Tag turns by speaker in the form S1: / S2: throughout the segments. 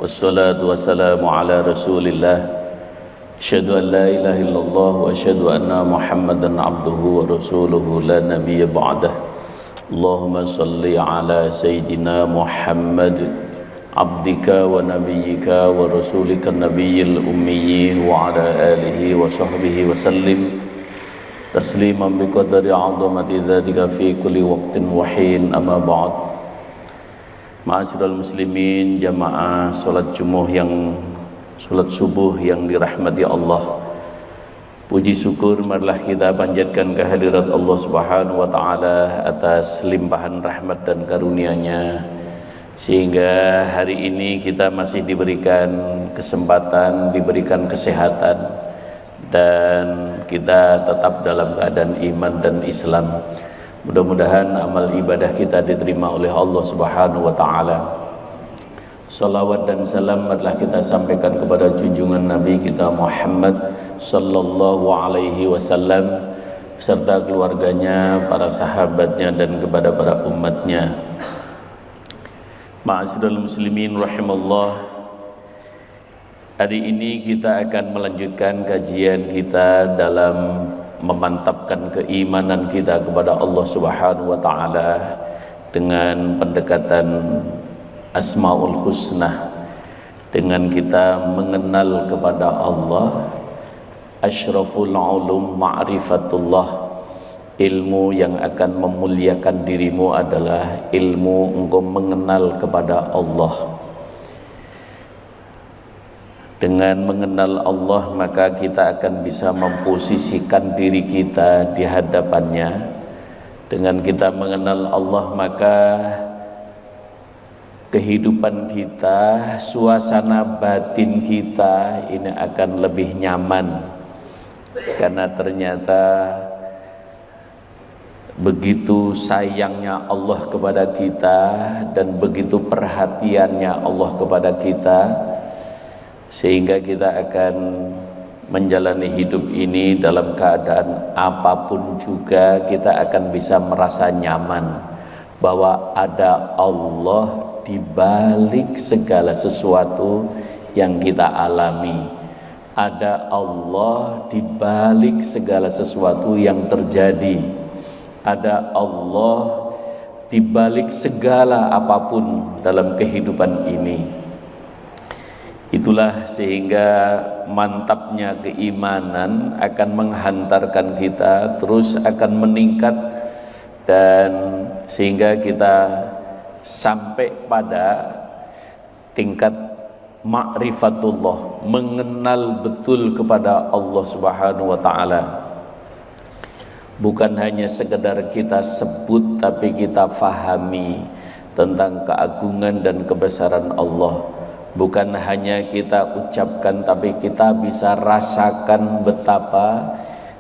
S1: Wassalatu wassalamu ala rasulillah. Asyhadu an la ilaha illallah wa asyhadu anna Muhammadan abduhu wa rasuluhu la nabiyya ba'dah. Allahumma salli ala Sayyidina Muhammad abdika wa nabiyyika wa rasulika nabiyil ummiyyi wa ala alihi wa sahbihi wa sallim tasliman biqadri 'azamati dzatika fi kulli waqtin wa hin, amma ba'd. Ma'asyiral muslimin, jamaah salat subuh yang dirahmati Allah. Puji syukur marilah kita panjatkan kehadirat Allah Subhanahu wa taala atas limpahan rahmat dan karunia-Nya, sehingga hari ini kita masih diberikan kesempatan, diberikan kesehatan, dan kita tetap dalam keadaan iman dan Islam. Mudah-mudahan amal ibadah kita diterima oleh Allah Subhanahu wa taala. Salawat dan salam marilah kita sampaikan kepada junjungan Nabi kita Muhammad sallallahu alaihi wasallam serta keluarganya, para sahabatnya, dan kepada para umatnya. Ma'asyiral muslimin rahimallah. Hari ini kita akan melanjutkan kajian kita dalam memantapkan keimanan kita kepada Allah Subhanahu wa taala dengan pendekatan Asmaul Husna, dengan kita mengenal kepada Allah. Asyraful ulum ma'rifatullah, ilmu yang akan memuliakan dirimu adalah ilmu engkau mengenal kepada Allah. Dengan mengenal Allah maka kita akan bisa memposisikan diri kita di hadapannya. Dengan kita mengenal Allah maka kehidupan kita, suasana batin kita ini akan lebih nyaman, karena ternyata begitu sayangnya Allah kepada kita dan begitu perhatiannya Allah kepada kita, sehingga kita akan menjalani hidup ini dalam keadaan apapun juga kita akan bisa merasa nyaman bahwa ada Allah di balik segala sesuatu yang kita alami. Ada Allah di balik segala sesuatu yang terjadi. Ada Allah di balik segala apapun dalam kehidupan ini. Itulah sehingga mantapnya keimanan akan menghantarkan kita terus akan meningkat, dan sehingga kita sampai pada tingkat ma'rifatullah, mengenal betul kepada Allah Subhanahu wa taala. Bukan hanya sekedar kita sebut, tapi kita fahami tentang keagungan dan kebesaran Allah. Bukan hanya kita ucapkan, tapi kita bisa rasakan betapa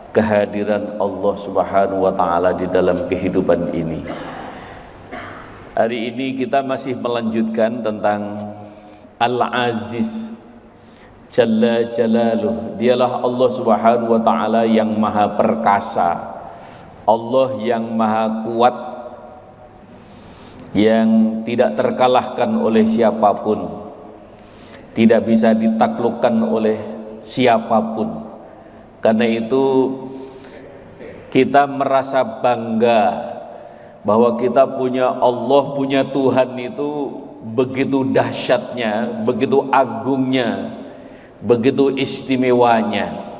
S1: kehadiran Allah Subhanahu wa taala di dalam kehidupan ini. Hari ini kita masih melanjutkan tentang Al-Aziz Jalla Jalaluh. Dialah Allah Subhanahu wa taala yang maha perkasa, Allah yang maha kuat, yang tidak terkalahkan oleh siapapun, tidak bisa ditaklukkan oleh siapapun. Karena itu kita merasa bangga bahwa kita punya Allah, punya Tuhan itu begitu dahsyatnya, begitu agungnya, begitu istimewanya.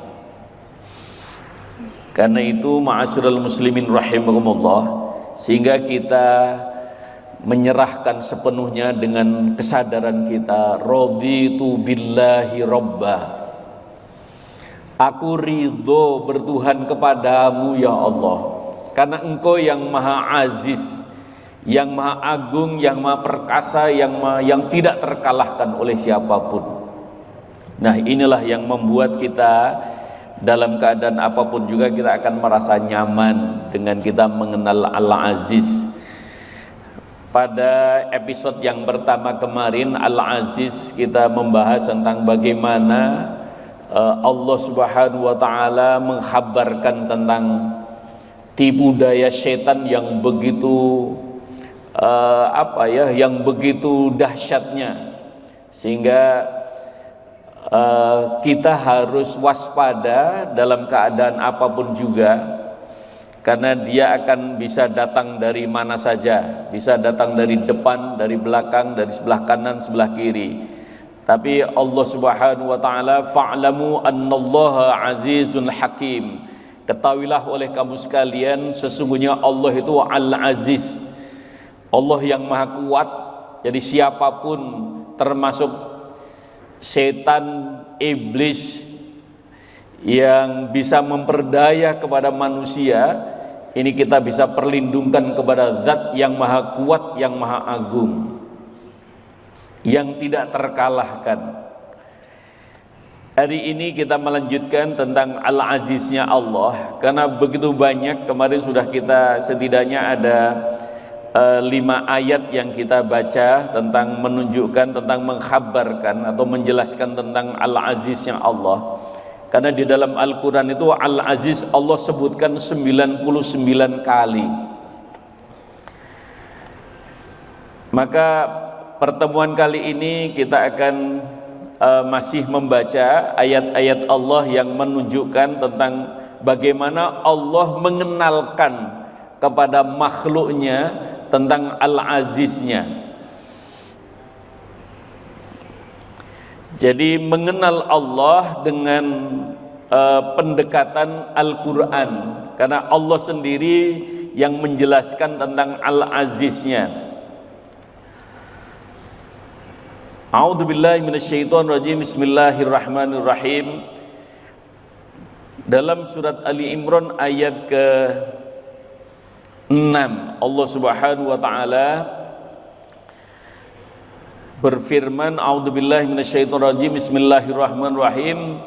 S1: Karena itu ma'asyiral muslimin rahimakumullah, sehingga kita menyerahkan sepenuhnya dengan kesadaran kita, raditu billahi robba, aku ridho bertuhan kepadamu ya Allah, karena engkau yang maha aziz, yang maha agung, yang maha perkasa, yang tidak terkalahkan oleh siapapun. Nah, inilah yang membuat kita dalam keadaan apapun juga kita akan merasa nyaman dengan kita mengenal Al-Aziz. Pada episode yang pertama kemarin, Al-Aziz, kita membahas tentang bagaimana Allah Subhanahu wa taala mengkhabarkan tentang tipu daya setan yang begitu yang begitu dahsyatnya, Sehingga kita harus waspada dalam keadaan apapun juga, karena dia akan bisa datang dari mana saja, bisa datang dari depan, dari belakang, dari sebelah kanan, sebelah kiri. Tapi Allah Subhanahu wa taala, fa'lamu annallaha azizun hakim. Ketahuilah oleh kamu sekalian, sesungguhnya Allah itu Al-Aziz, Allah yang maha kuat. Jadi siapapun, termasuk setan, iblis yang bisa memperdaya kepada manusia, ini kita bisa perlindungkan kepada zat yang maha kuat, yang maha agung, yang tidak terkalahkan. Hari ini kita melanjutkan tentang Al-Aziznya Allah, karena begitu banyak. Kemarin sudah kita setidaknya ada 5 ayat yang kita baca tentang menunjukkan, tentang mengkhabarkan atau menjelaskan tentang Al-Aziznya Allah. Karena di dalam Al-Quran itu Al-Aziz Allah sebutkan 99 kali. Maka pertemuan kali ini kita akan masih membaca ayat-ayat Allah yang menunjukkan tentang bagaimana Allah mengenalkan kepada makhluknya tentang Al-Aziznya. Jadi mengenal Allah dengan pendekatan Al-Quran, karena Allah sendiri yang menjelaskan tentang Al-Aziznya. A'udzubillahi minasyaitonirrajim. Bismillahirrahmanirrahim. Dalam surat Ali Imran ayat ke-6, Allah Subhanahu wa taala berfirman, a'udzubillahi minasyaitonirrajim. Bismillahirrahmanirrahim.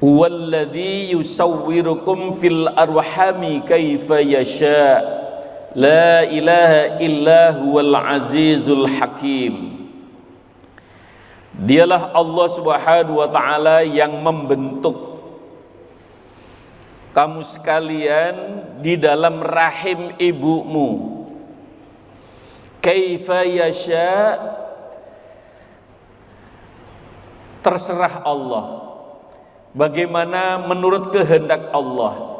S1: Huwallazi yusawwirukum fil arhami kaifa yasha. La ilaha illa huwal azizul hakim. Dialah Allah Subhanahu wa taala yang membentuk kamu sekalian di dalam rahim ibumu. Kaifa yasha, terserah Allah, bagaimana menurut kehendak Allah.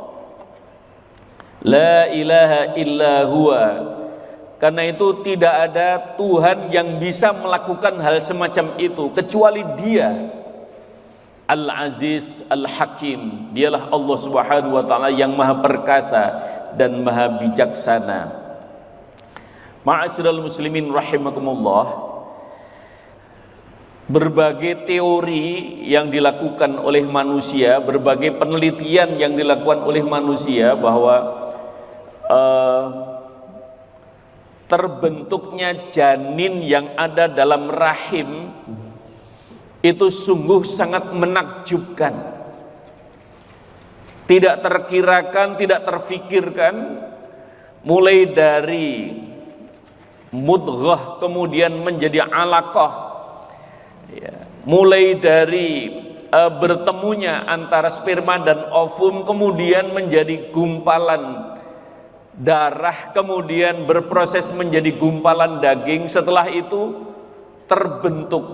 S1: La ilaha illa huwa, karena itu tidak ada Tuhan yang bisa melakukan hal semacam itu kecuali Dia. Al-Aziz Al-Hakim, dialah Allah Subhanahu wa taala yang maha perkasa dan maha bijaksana. Ma'asyiral muslimin rahimakumullah, berbagai teori yang dilakukan oleh manusia, berbagai penelitian yang dilakukan oleh manusia bahwa terbentuknya janin yang ada dalam rahim itu sungguh sangat menakjubkan, tidak terkirakan, tidak terfikirkan. Mulai dari mudghah kemudian menjadi alaqah, mulai dari bertemunya antara sperma dan ovum kemudian menjadi gumpalan darah, kemudian berproses menjadi gumpalan daging. Setelah itu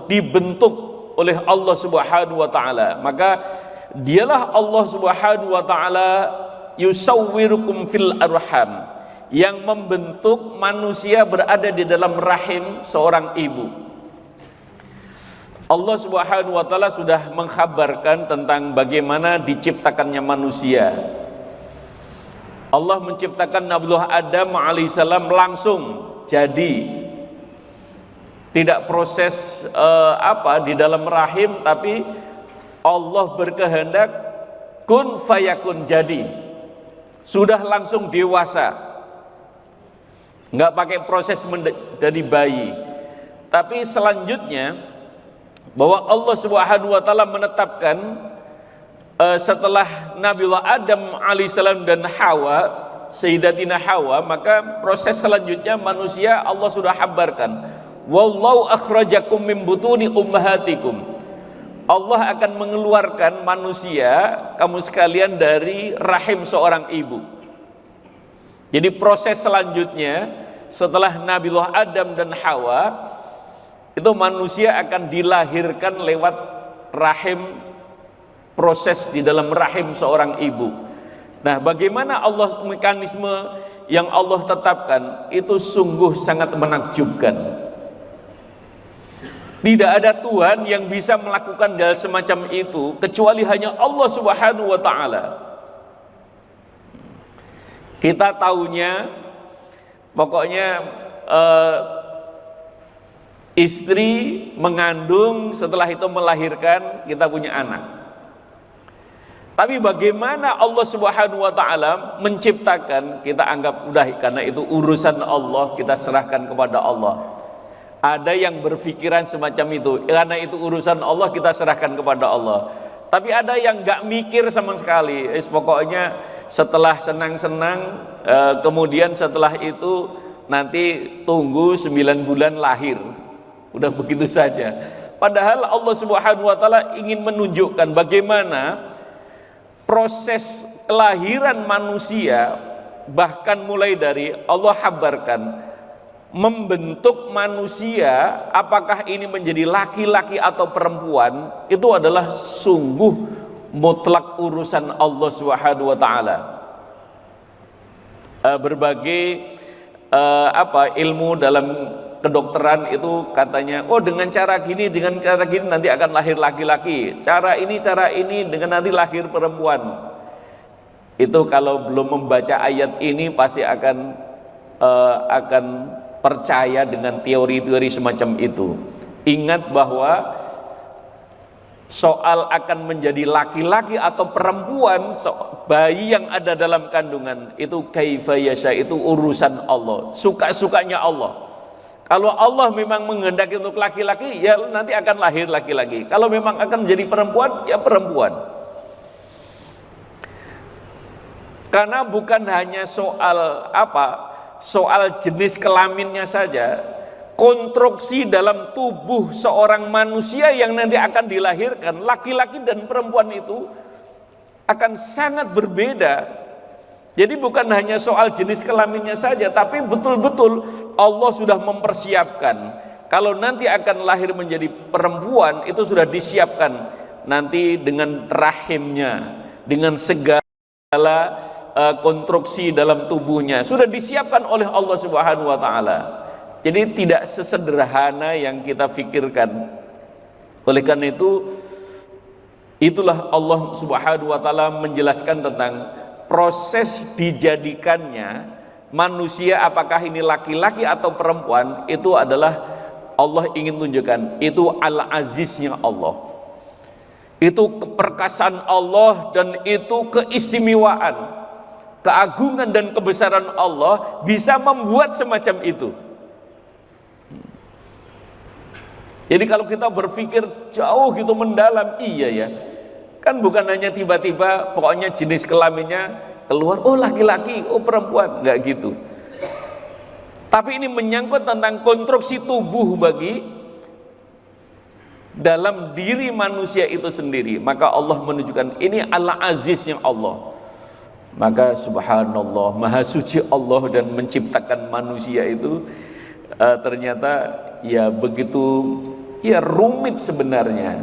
S1: dibentuk oleh Allah Subhanahu wa taala. Maka dialah Allah Subhanahu wa taala yusawwirukum fil arham, yang membentuk manusia berada di dalam rahim seorang ibu. Allah Subhanahu wa taala sudah mengkhabarkan tentang bagaimana diciptakannya manusia. Allah menciptakan Nabiullah Adam alaihissalam langsung jadi, tidak proses di dalam rahim, tapi Allah berkehendak kun fayakun, jadi sudah langsung dewasa, nggak pakai proses dari bayi. Tapi selanjutnya bahwa Allah Subhanahu wa taala menetapkan setelah Nabiullah Adam alaihissalam dan Hawa, Sayyidatina Hawa, maka proses selanjutnya manusia Allah sudah habarkan, wallahu akhrajakum min butuni ummahatikum. Allah akan mengeluarkan manusia kamu sekalian dari rahim seorang ibu. Jadi proses selanjutnya setelah Nabiullah Adam dan Hawa, itu manusia akan dilahirkan lewat rahim, proses di dalam rahim seorang ibu. Nah, bagaimana Allah mekanisme yang Allah tetapkan itu sungguh sangat menakjubkan. Tidak ada Tuhan yang bisa melakukan hal semacam itu kecuali hanya Allah Subhanahu wa taala. Kita taunya pokoknya istri mengandung, setelah itu melahirkan, kita punya anak. Tapi bagaimana Allah Subhanahu wa taala menciptakan, kita anggap udah karena itu urusan Allah, kita serahkan kepada Allah. Ada yang berpikiran semacam itu, karena itu urusan Allah, kita serahkan kepada Allah. Tapi ada yang nggak mikir sama sekali. Pokoknya setelah senang-senang, kemudian setelah itu nanti tunggu 9 bulan lahir. Udah begitu saja. Padahal Allah Subhanahu wa taala ingin menunjukkan bagaimana proses kelahiran manusia, bahkan mulai dari Allah habarkan membentuk manusia, apakah ini menjadi laki-laki atau perempuan, itu adalah sungguh mutlak urusan Allah Subhanahu wa taala. Berbagai ilmu dalam kedokteran itu katanya, oh dengan cara gini nanti akan lahir laki-laki, cara ini dengan nanti lahir perempuan. Itu kalau belum membaca ayat ini pasti akan percaya dengan teori-teori semacam itu. Ingat bahwa soal akan menjadi laki-laki atau perempuan, bayi yang ada dalam kandungan itu kaifa yasha, itu urusan Allah, suka-sukanya Allah. Kalau Allah memang menghendaki untuk laki-laki, ya nanti akan lahir laki-laki. Kalau memang akan menjadi perempuan, ya perempuan. Karena bukan hanya soal jenis kelaminnya saja, konstruksi dalam tubuh seorang manusia yang nanti akan dilahirkan, laki-laki dan perempuan itu akan sangat berbeda. Jadi bukan hanya soal jenis kelaminnya saja, tapi betul-betul Allah sudah mempersiapkan. Kalau nanti akan lahir menjadi perempuan, itu sudah disiapkan nanti dengan rahimnya, dengan segala konstruksi dalam tubuhnya, sudah disiapkan oleh Allah Subhanahu wa taala. Jadi tidak sesederhana yang kita pikirkan. Oleh karena itu, itulah Allah Subhanahu wa taala menjelaskan tentang proses dijadikannya manusia, apakah ini laki-laki atau perempuan, itu adalah Allah ingin tunjukkan, itu al-aziznya Allah, itu keperkasaan Allah, dan itu keistimewaan, keagungan dan kebesaran Allah bisa membuat semacam itu. Jadi kalau kita berpikir jauh gitu mendalam, iya ya, kan bukan hanya tiba-tiba pokoknya jenis kelaminnya keluar, oh laki-laki, oh perempuan, enggak gitu. Tapi ini menyangkut tentang konstruksi tubuh bagi dalam diri manusia itu sendiri. Maka Allah menunjukkan ini al-aziznya Allah. Maka subhanallah, maha suci Allah dan menciptakan manusia itu ternyata ya begitu ya rumit sebenarnya.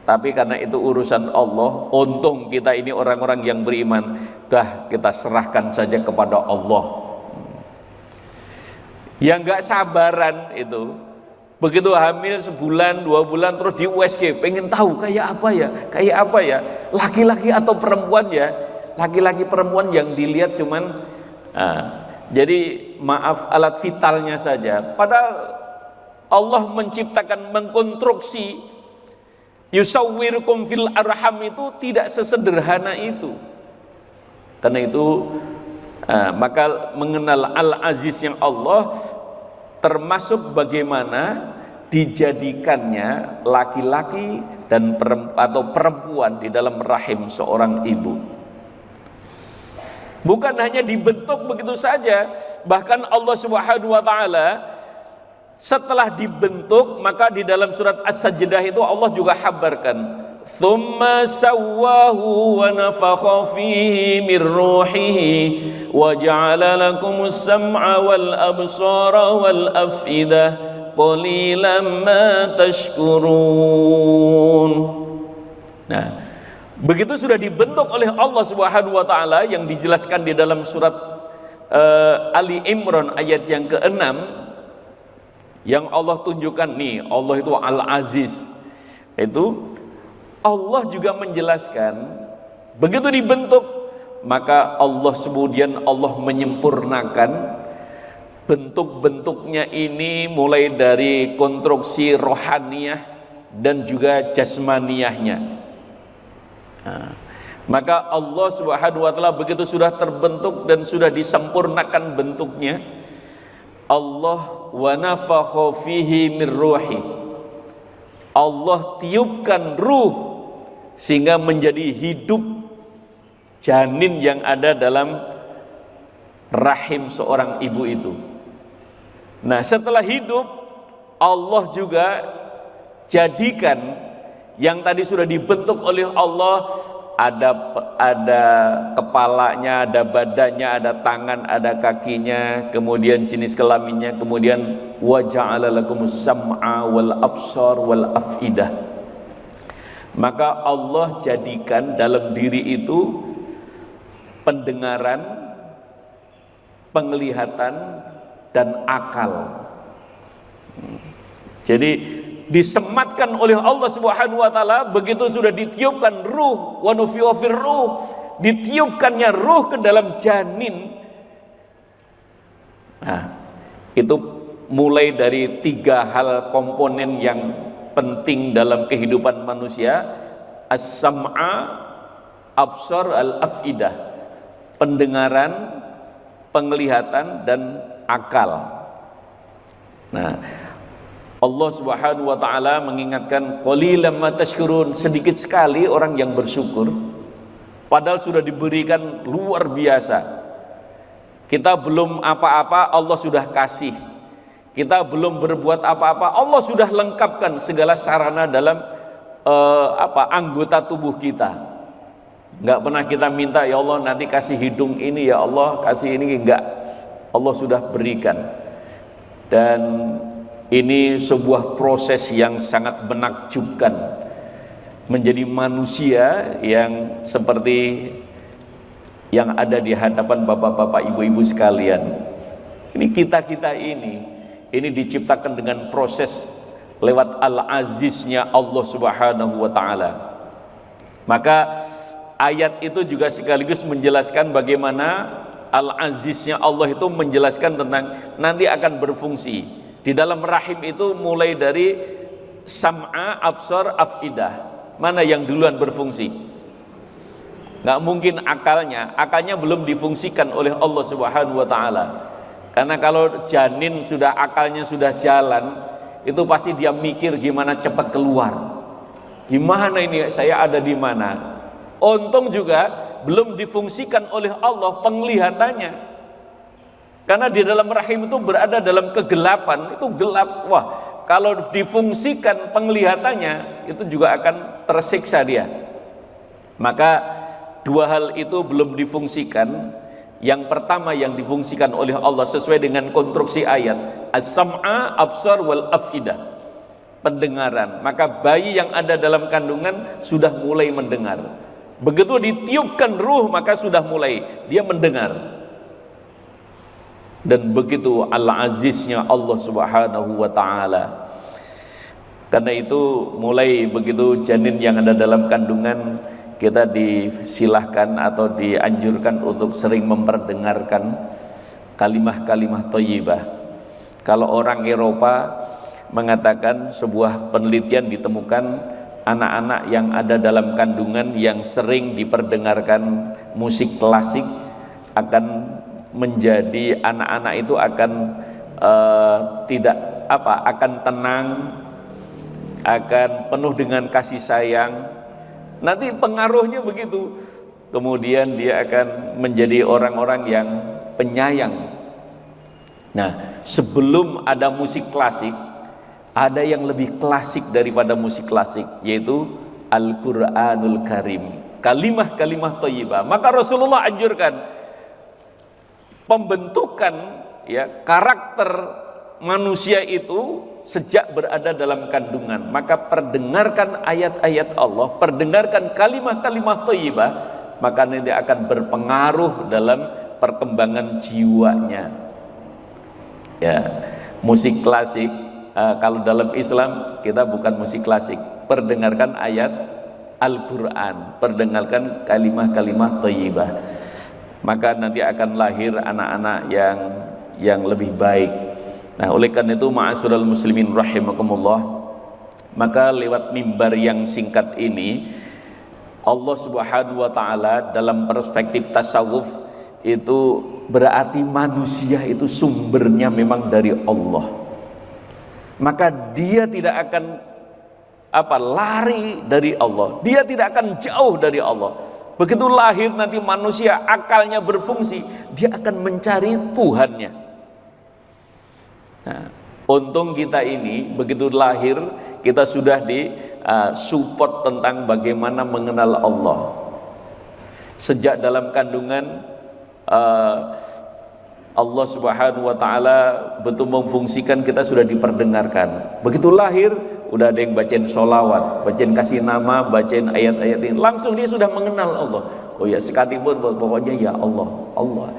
S1: Tapi karena itu urusan Allah, untung kita ini orang-orang yang beriman, dah kita serahkan saja kepada Allah. Yang gak sabaran itu, begitu hamil sebulan, 2 bulan terus di USG, pengen tahu kayak apa ya, laki-laki atau perempuan ya, laki-laki perempuan yang dilihat cuman, jadi maaf alat vitalnya saja. Padahal Allah menciptakan, mengkonstruksi yusawwirukum fil arham itu tidak sesederhana itu. Karena itu maka mengenal al-aziznya Allah termasuk bagaimana dijadikannya laki-laki dan atau perempuan di dalam rahim seorang ibu. Bukan hanya dibentuk begitu saja, bahkan Allah Subhanahu wa taala setelah dibentuk, maka di dalam surat As-Sajdah itu Allah juga habarkan, "Tsumma sawwahu wa nafakha fihi min ruhihi wa ja'ala lakumus sam'a wal absara wal afidah qalilan ma tashkurun. Nah, begitu sudah dibentuk oleh Allah Subhanahu wa taala yang dijelaskan di dalam surat Ali Imran ayat yang ke-6, yang Allah tunjukkan nih, Allah itu Al-Aziz. Itu Allah juga menjelaskan begitu dibentuk, maka Allah kemudian Allah menyempurnakan bentuk-bentuknya ini, mulai dari konstruksi rohaniyah dan juga jasmaniyahnya. Maka Allah Subhanahu wa taala begitu sudah terbentuk dan sudah disempurnakan bentuknya, Allah wa nafakha fihi min ruhi, Allah tiupkan ruh sehingga menjadi hidup janin yang ada dalam rahim seorang ibu itu. Nah, setelah hidup Allah juga jadikan yang tadi sudah dibentuk oleh Allah, ada kepalanya, ada badannya, ada tangan, ada kakinya, kemudian jenis kelaminnya, kemudian wa ja'ala lakumus sam'a wal absar wal afidah. Maka Allah jadikan dalam diri itu pendengaran, penglihatan dan akal. Jadi disematkan oleh Allah Subhanahu wa taala, begitu sudah ditiupkan ruh, wa nufi'a fir ruh, ditiupkannya ruh ke dalam janin. Nah, itu mulai dari 3 hal komponen yang penting dalam kehidupan manusia: as-sam'a, absar, al-afidah, pendengaran, penglihatan dan akal. Nah, Allah Subhanahu wa taala mengingatkan qalilan ma tashkurun, sedikit sekali orang yang bersyukur, padahal sudah diberikan luar biasa. Kita belum apa-apa, Allah sudah kasih. Kita belum berbuat apa-apa, Allah sudah lengkapkan segala sarana dalam anggota tubuh kita. Enggak pernah kita minta, ya Allah nanti kasih hidung ini, ya Allah kasih ini, enggak. Allah sudah berikan. Dan ini sebuah proses yang sangat menakjubkan, menjadi manusia yang seperti yang ada di hadapan bapak-bapak, ibu-ibu sekalian. Ini kita-kita ini diciptakan dengan proses lewat Al-Aziznya Allah Subhanahu wa taala. Maka ayat itu juga sekaligus menjelaskan bagaimana Al-Aziznya Allah itu menjelaskan tentang nanti akan berfungsi. Di dalam rahim itu mulai dari sam'a, absar, afidah. Mana yang duluan berfungsi? Nggak mungkin akalnya belum difungsikan oleh Allah Subhanahu wa taala. Karena kalau janin sudah akalnya sudah jalan, itu pasti dia mikir gimana cepat keluar. Gimana ini saya ada di mana? Untung juga belum difungsikan oleh Allah penglihatannya. Karena di dalam rahim itu berada dalam kegelapan, itu gelap. Wah, kalau difungsikan penglihatannya, itu juga akan tersiksa dia. Maka 2 hal itu belum difungsikan. Yang pertama yang difungsikan oleh Allah sesuai dengan konstruksi ayat, as-sam'a, absar wal afidah, pendengaran. Maka bayi yang ada dalam kandungan sudah mulai mendengar. Begitu ditiupkan ruh, maka sudah mulai dia mendengar. Dan begitu Al-Aziznya Allah Subhanahu wa taala. Karena itu mulai begitu janin yang ada dalam kandungan, kita disilahkan atau dianjurkan untuk sering memperdengarkan kalimah-kalimah thayyibah. Kalau orang Eropa mengatakan, sebuah penelitian ditemukan anak-anak yang ada dalam kandungan yang sering diperdengarkan musik klasik akan menjadi, anak-anak itu akan akan tenang, akan penuh dengan kasih sayang. Nanti pengaruhnya begitu. Kemudian dia akan menjadi orang-orang yang penyayang. Nah, sebelum ada musik klasik, ada yang lebih klasik daripada musik klasik, yaitu Al-Quranul Karim, kalimah-kalimah thayyibah. Maka Rasulullah anjurkan pembentukan karakter manusia itu sejak berada dalam kandungan, maka perdengarkan ayat-ayat Allah, perdengarkan kalimat-kalimat thayyibah, maka nanti akan berpengaruh dalam perkembangan jiwanya. Ya, musik klasik, kalau dalam Islam kita bukan musik klasik, perdengarkan ayat Al-Quran, perdengarkan kalimat-kalimat thayyibah, maka nanti akan lahir anak-anak yang lebih baik. Nah, oleh karena itu ma'asyiral muslimin rahimakumullah, maka lewat mimbar yang singkat ini Allah Subhanahu wa taala dalam perspektif tasawuf itu berarti manusia itu sumbernya memang dari Allah. Maka dia tidak akan lari dari Allah. Dia tidak akan jauh dari Allah. Begitu lahir nanti manusia akalnya berfungsi, dia akan mencari Tuhannya. Nah, untung kita ini begitu lahir kita sudah di support tentang bagaimana mengenal Allah. Sejak dalam kandungan Allah Subhanahu wa taala betul memfungsikan, kita sudah diperdengarkan. Begitu lahir udah ada yang bacain sholawat, bacain kasih nama, bacain ayat-ayat ini, langsung dia sudah mengenal Allah. Oh ya, sekalipun pokoknya ya Allah, Allah.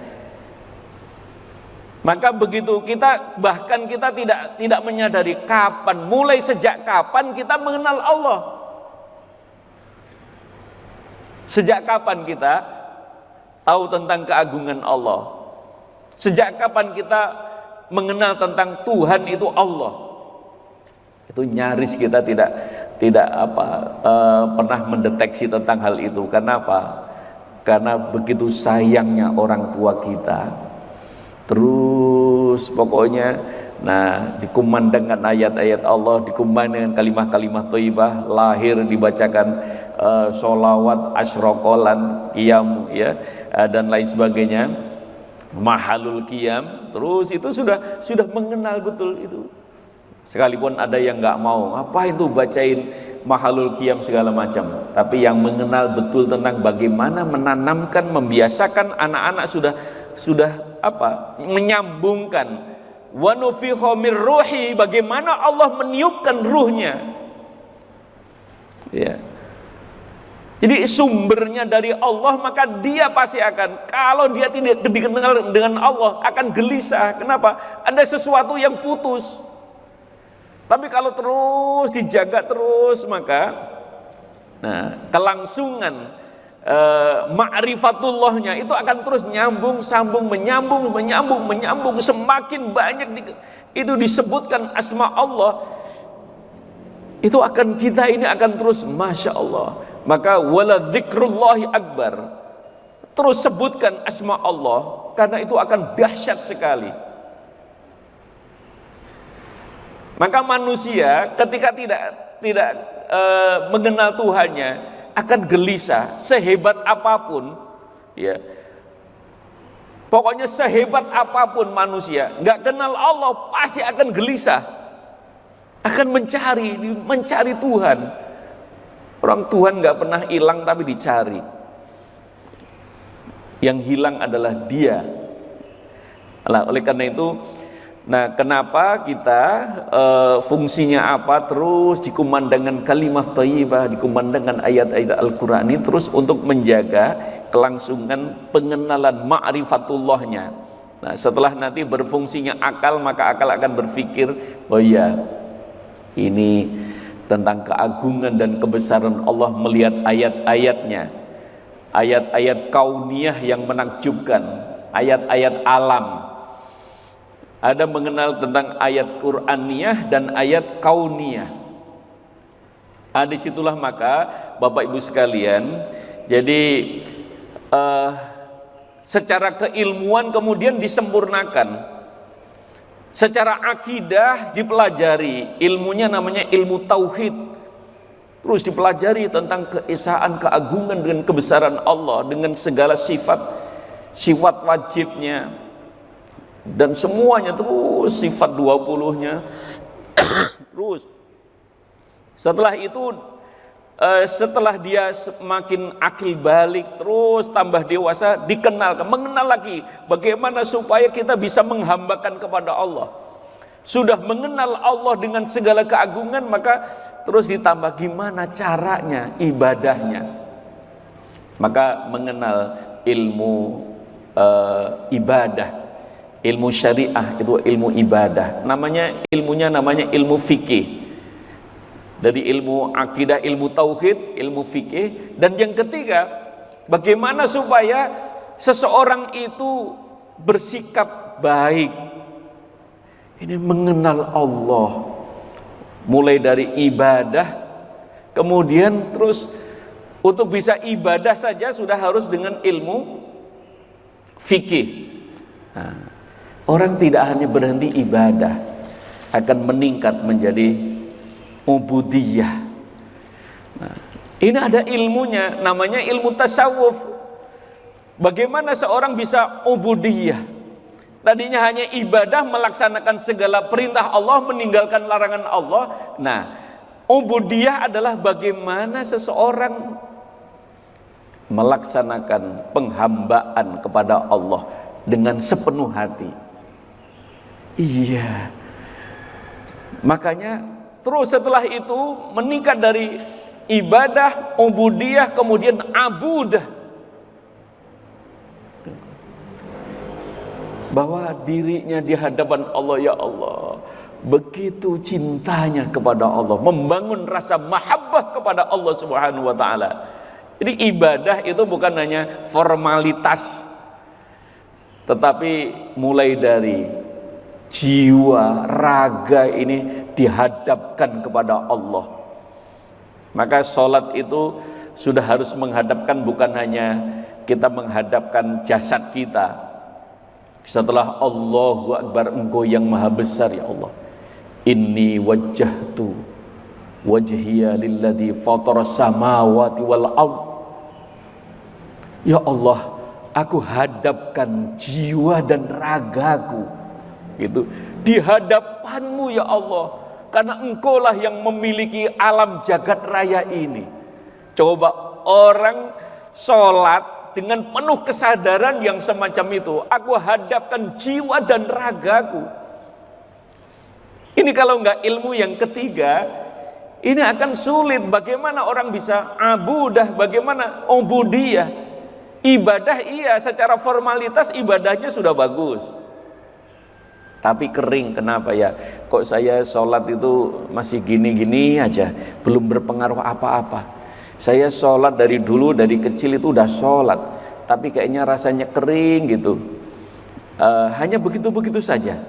S1: Maka begitu kita, bahkan kita tidak menyadari kapan, mulai sejak kapan kita mengenal Allah. Sejak kapan kita tahu tentang keagungan Allah? Sejak kapan kita mengenal tentang Tuhan itu Allah? Itu nyaris kita tidak pernah mendeteksi tentang hal itu. Karena apa? Karena begitu sayangnya orang tua kita, terus pokoknya dikumandangkan ayat-ayat Allah, dikumandangkan kalimat-kalimat thayyibah, lahir dibacakan sholawat, asyrokolan, qiyam, ya, dan lain sebagainya, mahalul qiyam, terus itu sudah mengenal betul itu. Sekalipun ada yang nggak mau, ngapain tuh bacain mahalul qiyam segala macam, tapi yang mengenal betul tentang bagaimana menanamkan, membiasakan anak-anak sudah menyambungkan wa nufikha mir ruhi, bagaimana Allah meniupkan ruhnya, ya. Jadi sumbernya dari Allah, maka dia pasti akan, kalau dia tidak dikenal dengan Allah, akan gelisah. Kenapa? Ada sesuatu yang putus. Tapi kalau terus dijaga terus, maka kelangsungan ma'rifatullahnya itu akan terus nyambung, sambung, menyambung, semakin banyak itu disebutkan asma Allah, itu akan, kita ini akan terus masya Allah. Maka wala dzikrullahi akbar, terus sebutkan asma Allah, karena itu akan dahsyat sekali. Maka manusia ketika tidak mengenal Tuhannya akan gelisah, sehebat apapun, ya. Pokoknya sehebat apapun manusia, nggak kenal Allah pasti akan gelisah, akan mencari Tuhan. Orang Tuhan nggak pernah hilang, tapi dicari. Yang hilang adalah Dia. Oleh karena itu, kenapa kita fungsinya apa? Terus dikumandangkan kalimat thayyibah, dikumandangkan ayat-ayat Al-Quran ini terus untuk menjaga kelangsungan pengenalan ma'rifatullahnya. Setelah nanti berfungsinya akal, maka akal akan berpikir, oh iya, ini tentang keagungan dan kebesaran Allah, melihat ayat-ayatnya, ayat-ayat kauniyah yang menakjubkan, ayat-ayat alam. Ada mengenal tentang ayat Qur'aniyah dan ayat kauniyah. Disitulah maka Bapak Ibu sekalian, jadi secara keilmuan kemudian disempurnakan. Secara akidah dipelajari, ilmunya namanya ilmu tauhid. Terus dipelajari tentang keesaan, keagungan dan kebesaran Allah dengan segala sifat wajibnya dan semuanya, terus sifat 20-nya. Terus setelah itu, setelah dia semakin akil balik, terus tambah dewasa, mengenal lagi bagaimana supaya kita bisa menghambakan kepada Allah, sudah mengenal Allah dengan segala keagungan, maka terus ditambah gimana caranya ibadahnya. Maka mengenal ilmu ibadah, ilmu syariah itu ilmu ibadah. Ilmunya namanya ilmu fikih. Dari ilmu akidah, ilmu tauhid, ilmu fikih. Dan yang ketiga, bagaimana supaya seseorang itu bersikap baik. Ini mengenal Allah, mulai dari ibadah, kemudian terus untuk bisa ibadah saja sudah harus dengan ilmu fikih. Nah, orang tidak hanya berhenti ibadah, akan meningkat menjadi ubudiyah. Nah, ini ada ilmunya, namanya ilmu tasawuf. Bagaimana seorang bisa ubudiyah? Tadinya hanya ibadah, melaksanakan segala perintah Allah, meninggalkan larangan Allah. Nah, ubudiyah adalah bagaimana seseorang melaksanakan penghambaan kepada Allah dengan sepenuh hati. Iya. Makanya terus setelah itu meningkat dari ibadah, ubudiyah, kemudian abudah. Bahwa dirinya di hadapan Allah, ya Allah, begitu cintanya kepada Allah, membangun rasa mahabbah kepada Allah Subhanahu wa taala. Jadi ibadah itu bukan hanya formalitas, tetapi mulai dari jiwa, raga ini dihadapkan kepada Allah. Maka sholat itu sudah harus menghadapkan, bukan hanya kita menghadapkan jasad kita. Setelah Allahu Akbar, Engkau yang maha besar ya Allah. Inni wajjahtu wajhiya lilladzi fatara samawati wal ard. Ya Allah, aku hadapkan jiwa dan ragaku gitu di hadapanmu ya Allah, karena Engkaulah yang memiliki alam jagat raya ini. Coba orang sholat dengan penuh kesadaran yang semacam itu, aku hadapkan jiwa dan ragaku. Ini kalau enggak ilmu yang ketiga, ini akan sulit. Bagaimana orang bisa abudah, bagaimana ubudiyah? Ibadah iya, secara formalitas ibadahnya sudah bagus, tapi kering. Kenapa ya? Kok saya sholat itu masih gini-gini aja, belum berpengaruh apa-apa. Saya sholat dari dulu, dari kecil itu udah sholat, tapi kayaknya rasanya kering gitu. Hanya begitu-begitu saja.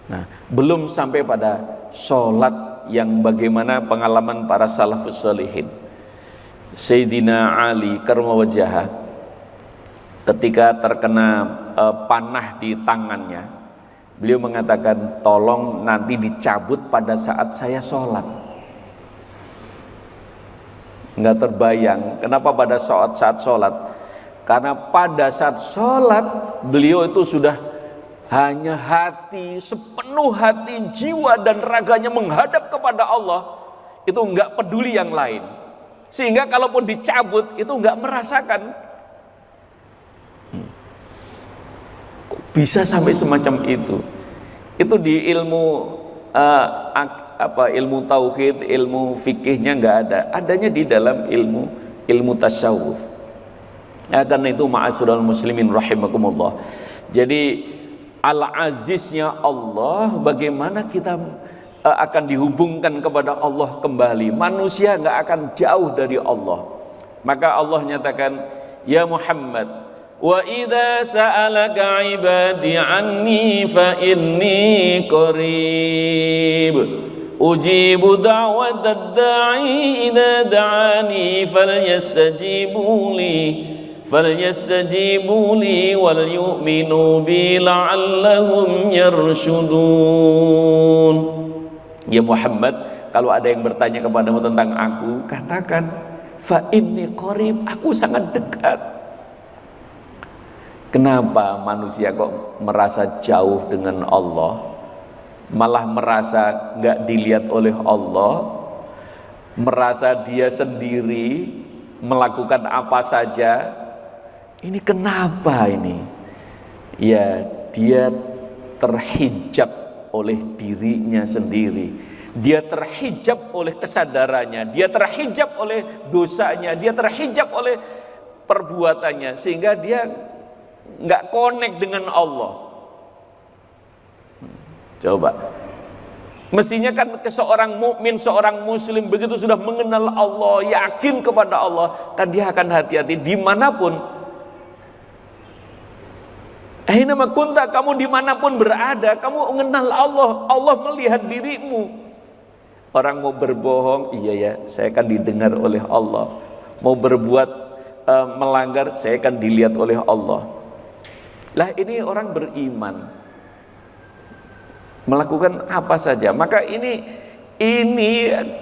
S1: Nah, belum sampai pada sholat yang bagaimana pengalaman para salafus sholihin. Sayyidina Ali karma wajah, ketika terkena panah di tangannya, beliau mengatakan, tolong nanti dicabut pada saat saya sholat. Nggak terbayang kenapa pada saat sholat, karena pada saat sholat beliau itu sudah hanya hati, sepenuh hati, jiwa dan raganya menghadap kepada Allah, itu nggak peduli yang lain, sehingga kalaupun dicabut itu nggak merasakan. Kok bisa sampai semacam itu? Itu di ilmu ilmu tauhid, ilmu fikihnya nggak ada, adanya di dalam ilmu tasawuf. Karena itu ma'asyiral muslimin rahimakumullah. Jadi al-aziznya Allah, bagaimana kita akan dihubungkan kepada Allah kembali. Manusia nggak akan jauh dari Allah. Maka Allah nyatakan, ya Muhammad, wa idza sa'alaka 'ibadi 'anni fa inni qarib ujibu da'watad da'i idza da'ani falyastajibu li wal yu'minu bi la'allahum yarshudun. Ya Muhammad, kalau ada yang bertanya kepadamu tentang aku, katakan fa inni qarib, aku sangat dekat. Kenapa manusia kok merasa jauh dengan Allah, malah merasa nggak dilihat oleh Allah, merasa dia sendiri melakukan apa saja? Ini kenapa ini? Ya, dia terhijab oleh dirinya sendiri. Dia terhijab oleh kesadarannya, dia terhijab oleh dosanya, dia terhijab oleh perbuatannya, sehingga dia nggak connect dengan Allah. Coba, mestinya kan seorang mukmin, seorang muslim begitu sudah mengenal Allah, yakin kepada Allah, kan dia akan hati-hati dimanapun. Aina kunta, kamu dimanapun berada, kamu mengenal Allah, Allah melihat dirimu. Orang mau berbohong, iya ya, saya akan didengar oleh Allah. Mau berbuat melanggar, saya akan dilihat oleh Allah. Lah ini orang beriman, melakukan apa saja. Maka ini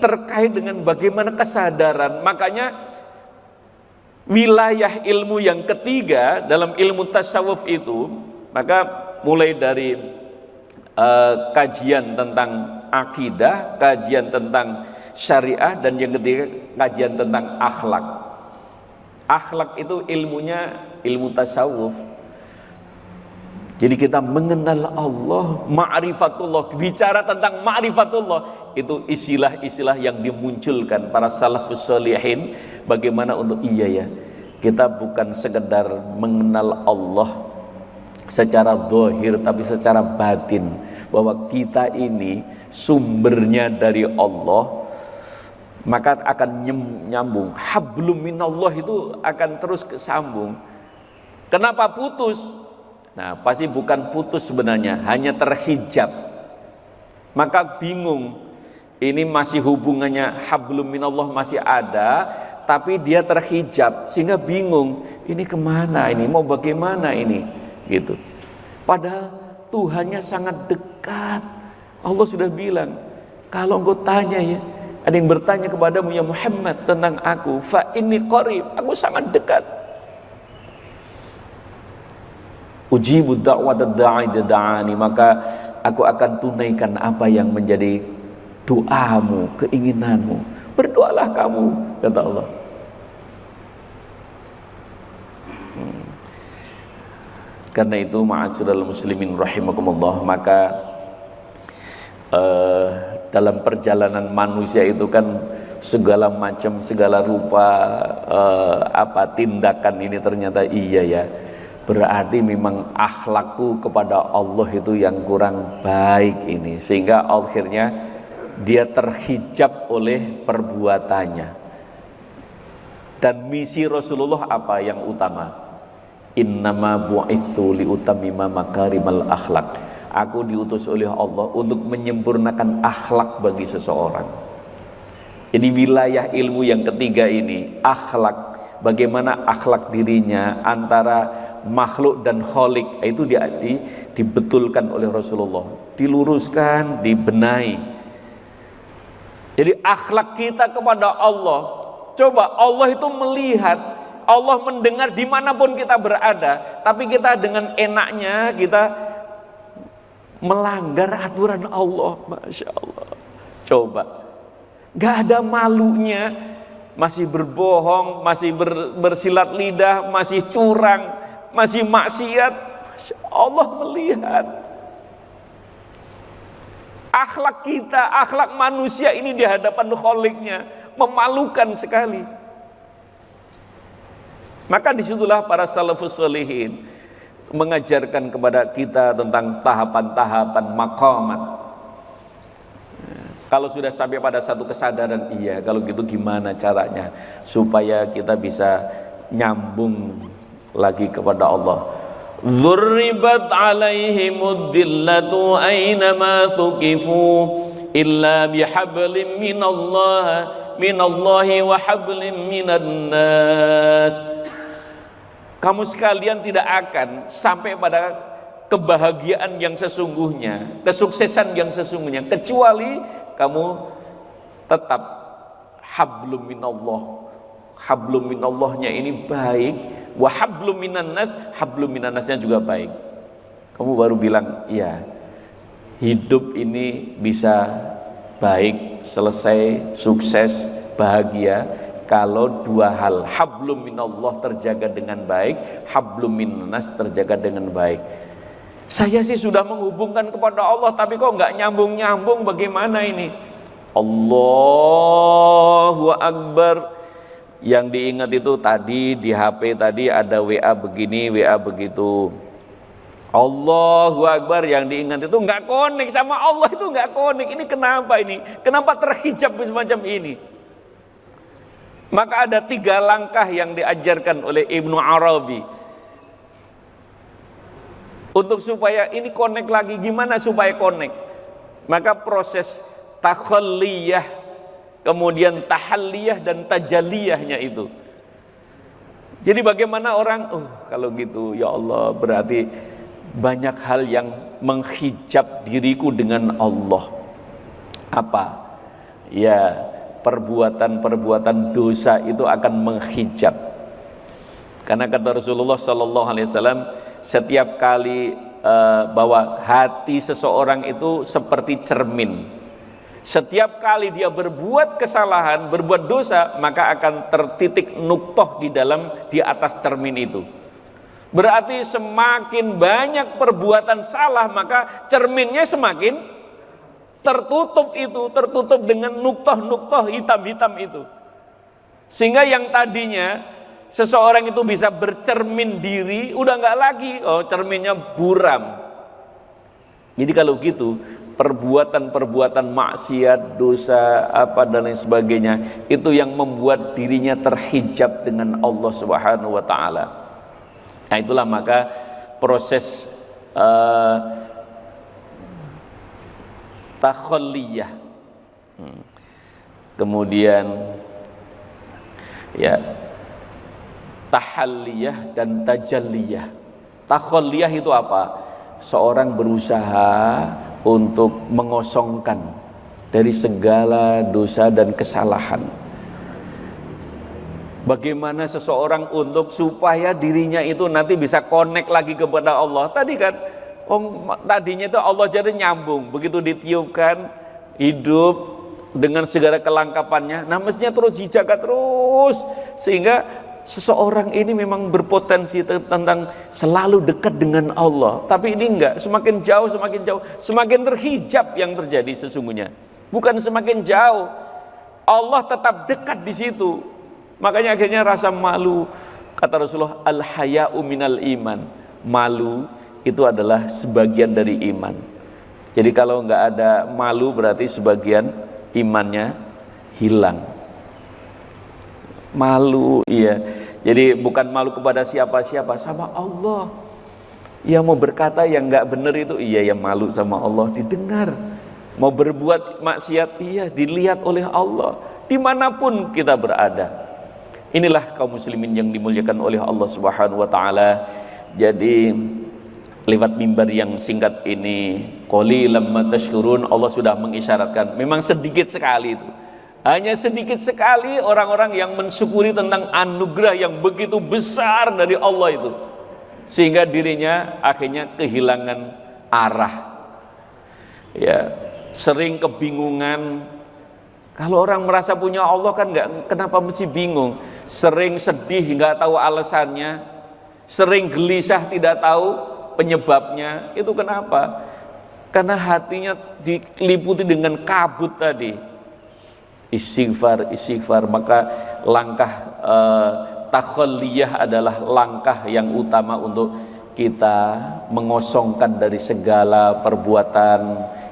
S1: terkait dengan bagaimana kesadaran. Makanya wilayah ilmu yang ketiga dalam ilmu tasawuf itu, maka mulai dari kajian tentang akidah, kajian tentang syariah, dan yang ketiga kajian tentang akhlak. Akhlak itu ilmunya ilmu tasawuf. Jadi kita mengenal Allah, ma'rifatullah, bicara tentang ma'rifatullah, itu istilah-istilah yang dimunculkan para salafus sholihin. Bagaimana untuk iya ya, kita bukan sekedar mengenal Allah secara zahir, tapi secara batin, bahwa kita ini sumbernya dari Allah, maka akan nyambung. Hablum minallah itu akan terus kesambung. Kenapa putus? Nah, pasti bukan putus sebenarnya, hanya terhijab. Maka bingung, ini masih hubungannya hablum minallah masih ada, tapi dia terhijab, sehingga bingung, ini kemana ini, mau bagaimana ini, gitu. Padahal Tuhannya sangat dekat. Allah sudah bilang, kalau engkau tanya ya, ada yang bertanya kepadamu ya Muhammad tentang aku, fa inni qarib, aku sangat dekat. Ujibu da'wat da'i da'ani, maka aku akan tunaikan apa yang menjadi doamu, keinginanmu. Berdoalah kamu, kata Allah. Karena itu ma'asyiral muslimin rahimakumullah, maka dalam perjalanan manusia itu kan segala macam, segala rupa tindakan ini ternyata iya ya, berarti memang akhlakku kepada Allah itu yang kurang baik ini, sehingga akhirnya dia terhijab oleh perbuatannya. Dan misi Rasulullah apa yang utama? Innama bu'itsu liutammima makarimal akhlak. Aku diutus oleh Allah untuk menyempurnakan akhlak bagi seseorang. Jadi wilayah ilmu yang ketiga ini, akhlak, bagaimana akhlak dirinya antara makhluk dan khalik, itu dibetulkan oleh Rasulullah, diluruskan, dibenahi. Jadi akhlak kita kepada Allah, coba Allah itu melihat, Allah mendengar dimanapun kita berada, tapi kita dengan enaknya kita melanggar aturan Allah. Masya Allah. Coba, gak ada malunya, masih berbohong, masih bersilat lidah, masih curang, masih maksiat. Masya Allah melihat. Akhlak kita, akhlak manusia ini di hadapan Kholiknya memalukan sekali. Maka disitulah para salafus sholihin mengajarkan kepada kita tentang tahapan-tahapan maqamat. Kalau sudah sampai pada satu kesadaran, iya, kalau gitu gimana caranya supaya kita bisa nyambung lagi kepada Allah. Dzurribat alaihimud dillatu aynama thuqifu illa bihablim minallahi wa hablim minan nas. Kamu sekalian tidak akan sampai pada kebahagiaan yang sesungguhnya, kesuksesan yang sesungguhnya, kecuali kamu tetap hablum minallah. Hablum minallahnya ini baik, wa hablum minan nas, hablum minan nasnya juga baik. Kamu baru bilang, iya, hidup ini bisa baik, selesai, sukses, bahagia kalau dua hal, hablum minallah terjaga dengan baik, hablum minan nas terjaga dengan baik. Saya sih sudah menghubungkan kepada Allah, tapi kok nggak nyambung-nyambung, bagaimana ini? Allahu Akbar. Yang diingat itu tadi di HP tadi ada WA begini, WA begitu. Allahu Akbar, yang diingat itu nggak connect sama Allah, itu nggak connect. Ini kenapa ini? Kenapa terhijab semacam ini? Maka ada 3 langkah yang diajarkan oleh Ibnu Arabi untuk supaya ini connect lagi. Gimana supaya connect? Maka proses takhalliyah, kemudian tahalliyah dan tajalliyahnya itu. Jadi bagaimana orang, kalau gitu ya Allah, berarti banyak hal yang menghijab diriku dengan Allah. Apa? Ya, perbuatan-perbuatan dosa itu akan menghijab. Karena kata Rasulullah sallallahu alaihi wasallam, setiap kali bahwa hati seseorang itu seperti cermin. Setiap kali dia berbuat kesalahan, berbuat dosa, maka akan tertitik nuktoh di atas cermin itu. Berarti semakin banyak perbuatan salah, maka cerminnya semakin tertutup itu, tertutup dengan nuktoh-nuktoh hitam-hitam itu. Sehingga yang tadinya seseorang itu bisa bercermin diri, udah nggak lagi, cerminnya buram. Jadi kalau gitu, perbuatan-perbuatan maksiat, dosa, apa dan lain sebagainya, itu yang membuat dirinya terhijab dengan Allah Subhanahu wa taala. Nah, itulah maka proses takhalliyah. Kemudian ya tahalliyah dan tajalliyah. Takhalliyah itu apa? Seorang berusaha untuk mengosongkan dari segala dosa dan kesalahan. Bagaimana seseorang untuk supaya dirinya itu nanti bisa connect lagi kepada Allah. Tadi kan, tadinya itu Allah jadi nyambung, begitu ditiupkan hidup dengan segala kelengkapannya. Nah, mestinya terus dijaga terus, sehingga seseorang ini memang berpotensi tentang selalu dekat dengan Allah. Tapi ini enggak, semakin jauh, semakin terhijab yang terjadi sesungguhnya. Bukan semakin jauh, Allah tetap dekat di situ. Makanya akhirnya rasa malu, kata Rasulullah, al-haya'u minal iman. Malu itu adalah sebagian dari iman. Jadi kalau enggak ada malu, berarti sebagian imannya hilang. Malu, iya. Jadi bukan malu kepada siapa-siapa, sama Allah. Yang mau berkata yang nggak benar itu, iya, yang malu sama Allah, didengar. Mau berbuat maksiat, iya, dilihat oleh Allah. Dimanapun kita berada. Inilah kaum muslimin yang dimuliakan oleh Allah Subhanahu Wa Taala. Jadi lewat mimbar yang singkat ini, qalilan ma tashkurun, Allah sudah mengisyaratkan. Memang sedikit sekali itu. Hanya sedikit sekali orang-orang yang mensyukuri tentang anugerah yang begitu besar dari Allah itu, sehingga dirinya akhirnya kehilangan arah. Ya, sering kebingungan. Kalau orang merasa punya Allah kan kenapa mesti bingung? Sering sedih nggak tahu alasannya, sering gelisah tidak tahu penyebabnya. Itu kenapa? Karena hatinya diliputi dengan kabut tadi. Istighfar, maka langkah takhalliyah adalah langkah yang utama untuk kita mengosongkan dari segala perbuatan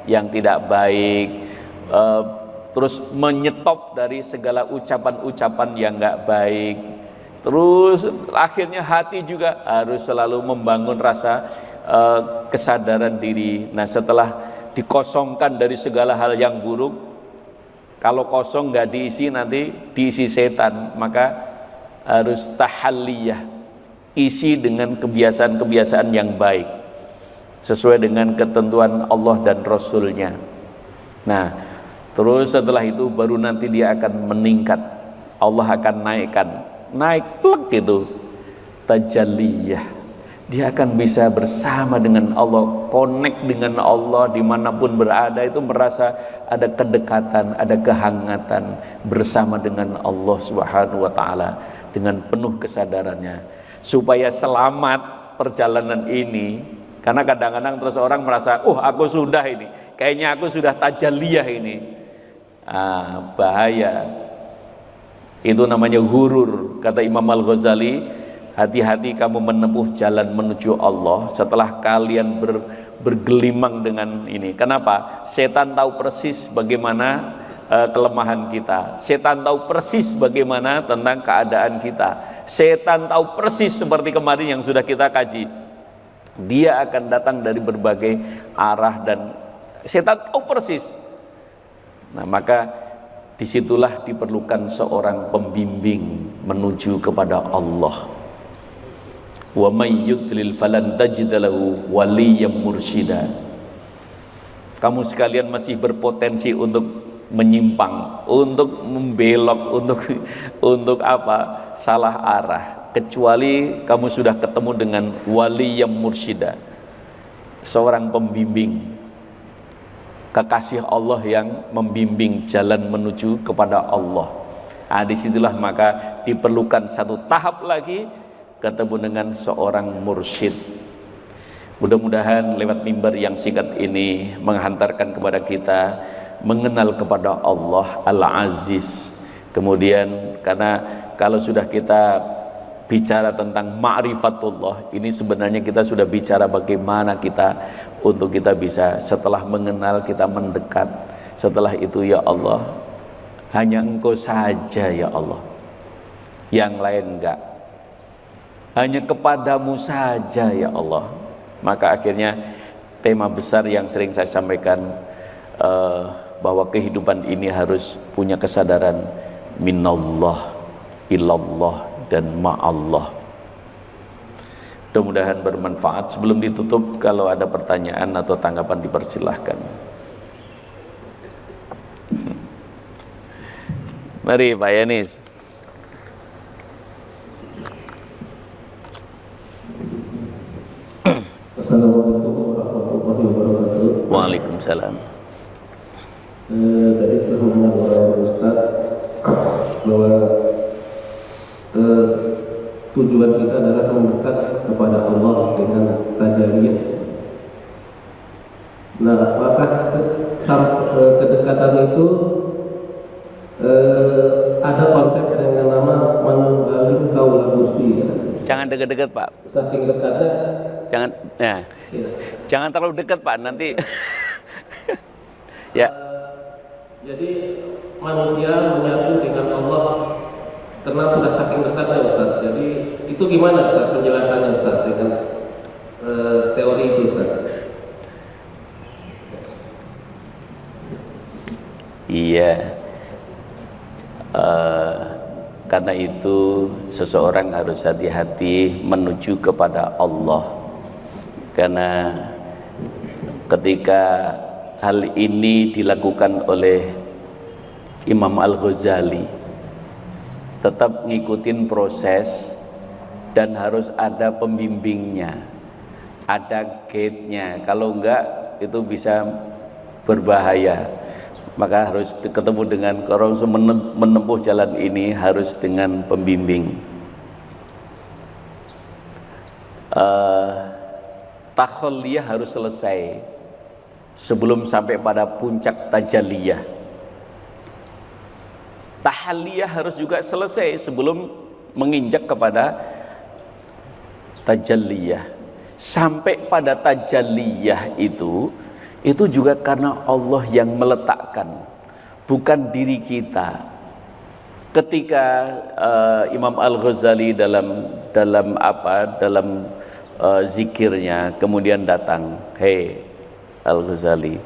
S1: yang tidak baik, terus menyetop dari segala ucapan-ucapan yang enggak baik. Terus akhirnya hati juga harus selalu membangun rasa kesadaran diri. Nah, setelah dikosongkan dari segala hal yang buruk, kalau kosong nggak diisi, nanti diisi setan. Maka harus tahalliyah, isi dengan kebiasaan-kebiasaan yang baik sesuai dengan ketentuan Allah dan Rasulnya. Nah, terus setelah itu baru nanti dia akan meningkat. Allah akan naik plek itu tajalliyah. Dia akan bisa bersama dengan Allah, connect dengan Allah dimanapun berada, itu merasa ada kedekatan, ada kehangatan bersama dengan Allah Subhanahu wa Ta'ala dengan penuh kesadarannya. Supaya selamat perjalanan ini, Karena kadang-kadang terus orang merasa, oh aku sudah ini, kayaknya aku sudah tajalliyah ini. Bahaya. Itu namanya ghurur. Kata Imam Al-Ghazali, hati-hati kamu menempuh jalan menuju Allah setelah kalian bergelimang dengan ini. Kenapa? Setan tahu persis bagaimana kelemahan kita. Setan tahu persis bagaimana tentang keadaan kita. Setan tahu persis seperti kemarin yang sudah kita kaji. Dia akan datang dari berbagai arah dan setan tahu persis. Nah, maka disitulah diperlukan seorang pembimbing menuju kepada Allah. Wa may yudlil falan tajid lahu waliyyan mursyida. Kamu sekalian masih berpotensi untuk menyimpang, untuk membelok, untuk apa? Salah arah. Kecuali kamu sudah ketemu dengan wali yang mursyida, seorang pembimbing, kekasih Allah yang membimbing jalan menuju kepada Allah. Disitulah maka diperlukan satu tahap lagi, ketemu dengan seorang mursyid. Mudah-mudahan lewat mimbar yang singkat ini menghantarkan kepada kita mengenal kepada Allah Al-Aziz. Kemudian karena kalau sudah kita bicara tentang ma'rifatullah, ini sebenarnya kita sudah bicara bagaimana kita untuk kita bisa setelah mengenal kita mendekat. Setelah itu ya Allah, hanya Engkau saja ya Allah, yang lain enggak, hanya kepadamu saja ya Allah. Maka akhirnya tema besar yang sering saya sampaikan, bahwa kehidupan ini harus punya kesadaran minallah ilallah dan ma'allah. Mudah-mudahan bermanfaat. Sebelum ditutup, kalau ada pertanyaan atau tanggapan dipersilahkan. Mari Pak Yanis.
S2: Assalamualaikum warahmatullahi wabarakatuh.
S1: Waalaikumsalam.
S2: Tadi sudah mendengar oleh Ustaz bahwa tujuan kita adalah mendekat kepada Allah dengan tajalliyah. Nah, apakah kedekatan itu ada konsep dengan nama manunggalin kaulah gusti?
S1: Jangan dekat-dekat Pak.
S2: Saking dekatnya.
S1: Jangan, ya. Jangan terlalu dekat Pak. Nanti. Ya.
S2: Jadi manusia menyatu dengan Allah karena sudah saking dekatnya Ustaz. Jadi itu gimana Ustaz penjelasannya Ustaz dengan teori itu Ustaz?
S1: Iya. Karena itu seseorang harus hati-hati menuju kepada Allah. Karena ketika hal ini dilakukan oleh Imam Al-Ghazali, tetap ngikutin proses dan harus ada pembimbingnya, ada gate-nya. Kalau enggak itu bisa berbahaya. Maka harus ketemu dengan orang menempuh jalan ini harus dengan pembimbing. Takhalliyah harus selesai sebelum sampai pada puncak tajalliyah. Tahalliyah harus juga selesai sebelum menginjak kepada tajalliyah. Sampai pada tajalliyah itu juga karena Allah yang meletakkan, bukan diri kita. Ketika Imam Al-Ghazali dalam zikirnya kemudian datang, hei Al-Ghazali,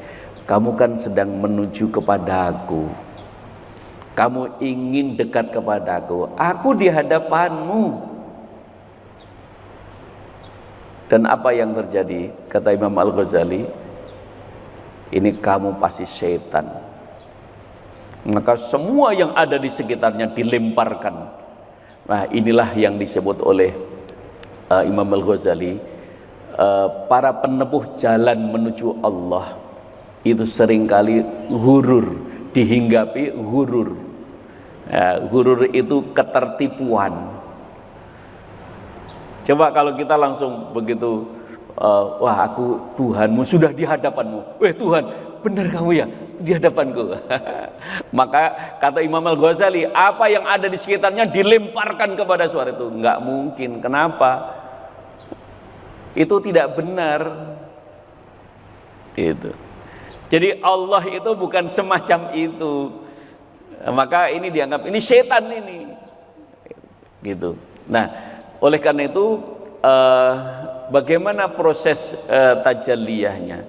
S1: kamu kan sedang menuju kepada aku, kamu ingin dekat kepadaku, aku di hadapanmu. Dan apa yang terjadi? Kata Imam Al-Ghazali, ini kamu pasti syaitan. Maka semua yang ada di sekitarnya dilemparkan. Nah, inilah yang disebut oleh Imam Al-Ghazali, para penepuh jalan menuju Allah itu seringkali ghurur, dihinggapi ghurur. Ghurur itu ketertipuan. Coba kalau kita langsung begitu wah aku Tuhanmu, sudah di hadapanmu. Weh Tuhan, benar kamu ya, di hadapanku. Maka kata Imam Al-Ghazali, apa yang ada di sekitarnya dilemparkan kepada suara itu. Enggak mungkin. Kenapa? Itu tidak benar. Itu. Jadi Allah itu bukan semacam itu. Maka ini dianggap ini setan ini. Gitu. Nah, oleh karena itu bagaimana proses tajalliyahnya?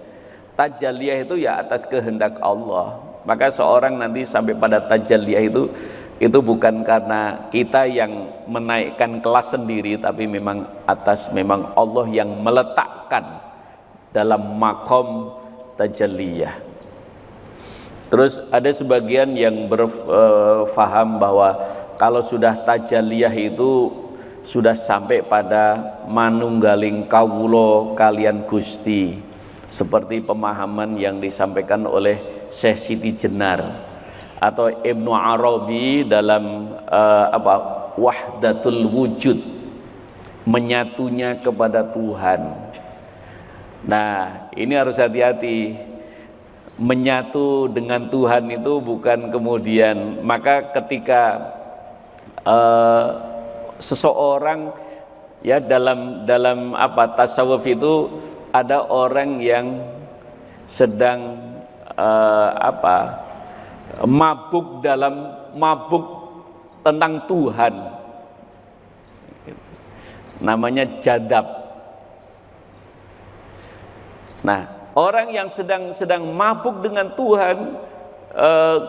S1: Tajalliyah itu ya atas kehendak Allah. Maka seorang nanti sampai pada tajalliyah itu bukan karena kita yang menaikkan kelas sendiri, tapi memang memang Allah yang meletakkan dalam makom tajalliyah. Terus ada sebagian yang berfaham bahwa kalau sudah tajalliyah itu sudah sampai pada manunggaling kawulo kalian Gusti, seperti pemahaman yang disampaikan oleh Syekh Siti Jenar atau Ibnu Arabi dalam Wahdatul Wujud, menyatunya kepada Tuhan. Nah, ini harus hati-hati. Menyatu dengan Tuhan itu bukan kemudian, maka ketika seseorang ya dalam tasawuf itu ada orang yang sedang mabuk tentang Tuhan, namanya jadab. Nah, orang yang sedang mabuk dengan Tuhan,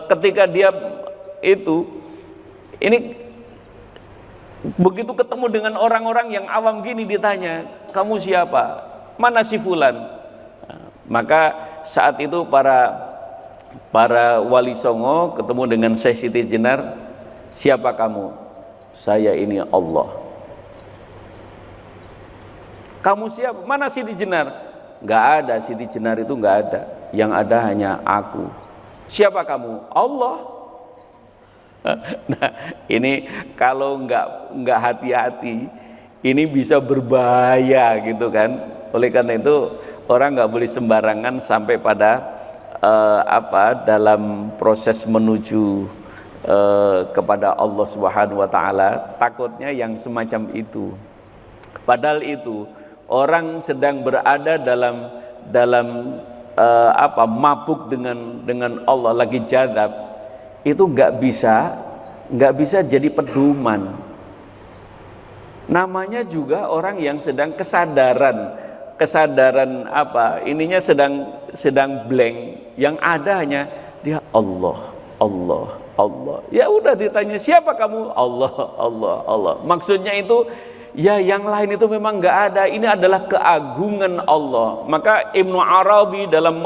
S1: ketika dia ini begitu ketemu dengan orang-orang yang awam gini, ditanya, kamu siapa? Mana si fulan? Nah, maka saat itu para wali songo ketemu dengan Syekh Siti Jenar, siapa kamu? Saya ini Allah. Kamu siapa? Mana Siti Jenar? Nggak ada, Siti Jenar itu nggak ada. Yang ada hanya aku. Siapa kamu? Allah. Nah, ini kalau nggak hati-hati, ini bisa berbahaya gitu kan. Oleh karena itu orang nggak boleh sembarangan sampai pada dalam proses menuju kepada Allah Subhanahu wa taala. Takutnya yang semacam itu. Padahal itu orang sedang berada dalam mabuk dengan Allah, lagi jadab, itu nggak bisa jadi pedoman. Namanya juga orang yang sedang kesadaran ininya sedang blank, yang ada hanya dia Allah. Ya udah, ditanya siapa kamu? Allah. Maksudnya itu ya yang lain itu memang nggak ada, ini adalah keagungan Allah. Maka Ibnu Arabi dalam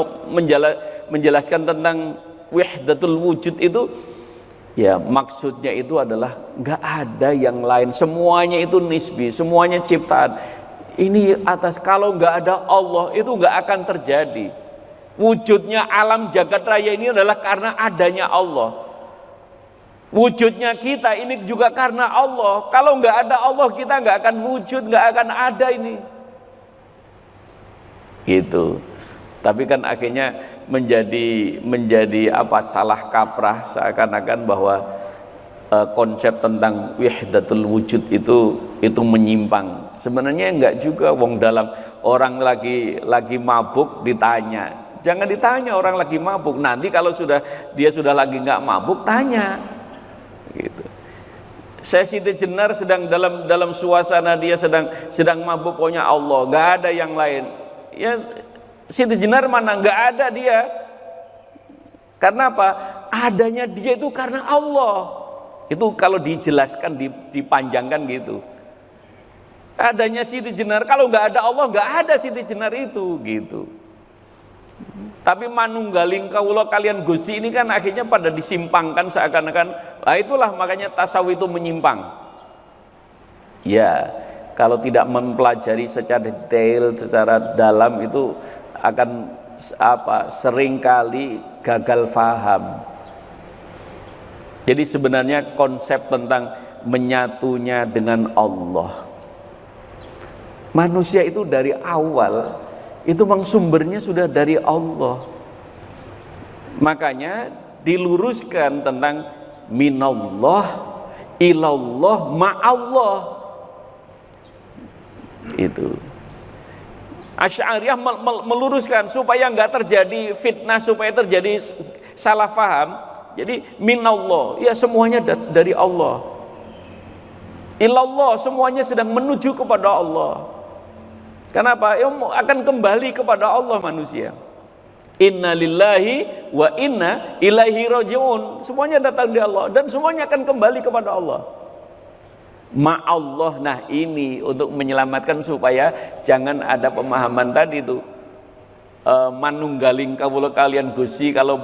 S1: menjelaskan tentang wahdatul wujud itu, ya maksudnya itu adalah nggak ada yang lain, semuanya itu nisbi, semuanya ciptaan. Ini atas, kalau nggak ada Allah itu nggak akan terjadi. Wujudnya alam jagat raya ini adalah karena adanya Allah. Wujudnya kita ini juga karena Allah. Kalau nggak ada Allah, kita nggak akan wujud, nggak akan ada ini. Gitu. Tapi kan akhirnya menjadi salah kaprah, seakan-akan bahwa konsep tentang wahdatul wujud itu menyimpang. Sebenarnya enggak juga. Wong dalam orang lagi mabuk ditanya, jangan ditanya orang lagi mabuk. Nanti kalau dia sudah lagi nggak mabuk, tanya. Gitu. Saya Siti Jenar sedang dalam suasana dia sedang mabuk, pokoknya Allah, nggak ada yang lain. Ya Siti Jenar mana? Nggak ada dia. Karena apa? Adanya dia itu karena Allah. Itu kalau dijelaskan, dipanjangkan gitu. Adanya Siti Jenar, kalau nggak ada Allah, nggak ada Siti Jenar itu, gitu. Tapi manunggaling kawula kalian Gusti ini kan akhirnya pada disimpangkan, seakan-akan, itulah makanya tasawuf itu menyimpang. Ya, kalau tidak mempelajari secara detail, secara dalam, itu akan seringkali gagal faham. Jadi sebenarnya konsep tentang menyatunya dengan Allah, Manusia itu dari awal itu memang sumbernya sudah dari Allah. Makanya diluruskan tentang minallah ilallah ma'allah. Itu Asy'ariyah meluruskan supaya enggak terjadi fitnah, supaya terjadi salah faham. Jadi minallah, ya semuanya dari Allah. Ilallah, semuanya sedang menuju kepada Allah. Kenapa? Ya, akan kembali kepada Allah manusia. Inna lillahi wa inna ilaihi raji'un. Semuanya datang dari Allah dan semuanya akan kembali kepada Allah. Ma'allah. Nah, ini untuk menyelamatkan supaya jangan ada pemahaman tadi itu manunggaling kawula kalian Gusti, kalau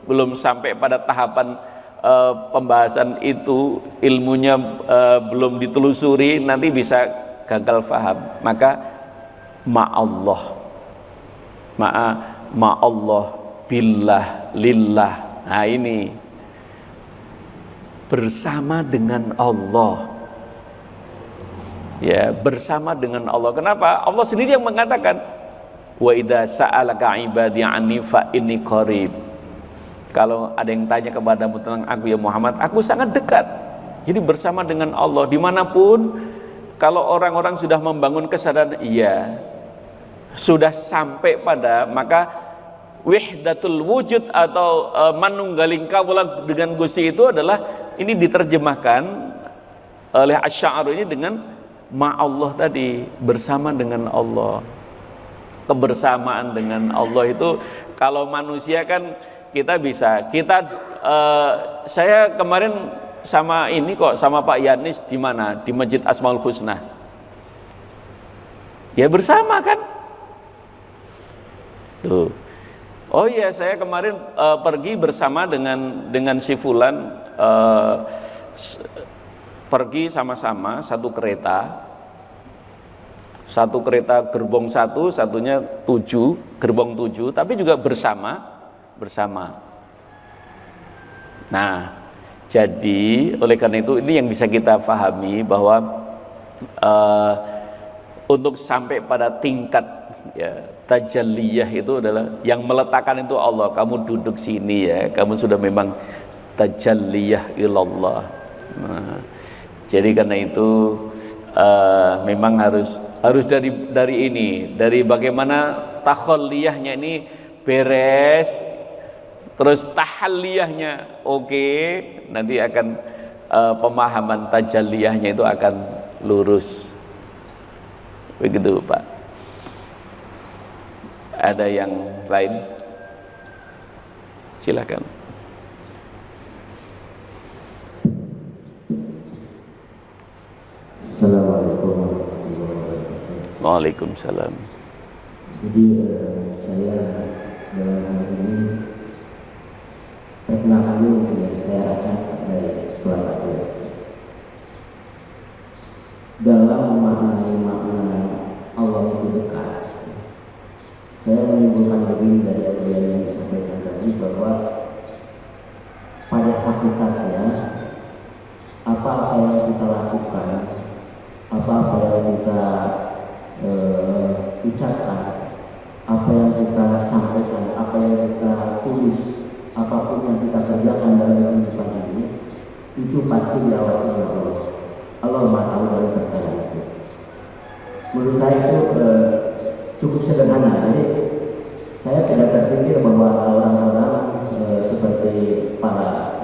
S1: belum sampai pada tahapan pembahasan itu, ilmunya belum ditelusuri, nanti bisa gagal faham. Maka ma'allah, ma'allah, billah, lillah. Nah ini bersama dengan Allah, ya, bersama dengan Allah. Kenapa? Allah sendiri yang mengatakan, wa idza sa'alaka ibadi anni fa inni qarib. Kalau ada yang tanya kepadamu tentang aku ya Muhammad, aku sangat dekat. Jadi bersama dengan Allah dimanapun. Kalau orang-orang sudah membangun kesadaran, iya, sudah sampai pada, maka wahdatul wujud atau manunggaling kawula dengan Gusti itu adalah, ini diterjemahkan oleh Asy'ari ini dengan ma'allah tadi, bersama dengan Allah. Kebersamaan dengan Allah itu, kalau manusia kan kita bisa, saya kemarin sama ini kok, sama Pak Yanis di mana? Di Masjid Asmaul Husna. Ya bersama kan? Tuh. Oh iya, saya kemarin pergi bersama dengan si Fulan, pergi sama-sama satu kereta gerbong satu, satunya 7, gerbong 7, tapi juga bersama. Nah, jadi oleh karena itu ini yang bisa kita pahami bahwa untuk sampai pada tingkat ya tajalliyah itu adalah yang meletakkan itu Allah. Kamu duduk sini ya, kamu sudah memang tajalliyah ilallah. Nah, jadi karena itu memang harus dari ini, dari bagaimana takhalliyahnya ini beres, terus tahalliyahnya oke, nanti akan pemahaman tajalliyahnya itu akan lurus. Begitu Pak. Ada yang lain? Silakan.
S3: Assalamualaikum warahmatullahi wabarakatuh.
S1: Waalaikumsalam.
S3: Jadi saya dalam hal ini pernah kali yang saya rasakan dari keluarga dalam memahami makna Allah itu dekat. Saya menyimpulkan lebih dari apa yang disampaikan tadi, bahwa pada hakikatnya apa-apa yang kita lakukan, apa-apa yang kita ucapkan, apa yang kita sampaikan, apa yang kita tulis, apapun yang kita kerjakan dalam kehidupan ini, itu pasti diawasi oleh Allah. Allah Maha Tahu dari perkara itu. Menurut saya itu cukup sederhana. Jadi saya tidak terpikir bahwa orang-orang seperti para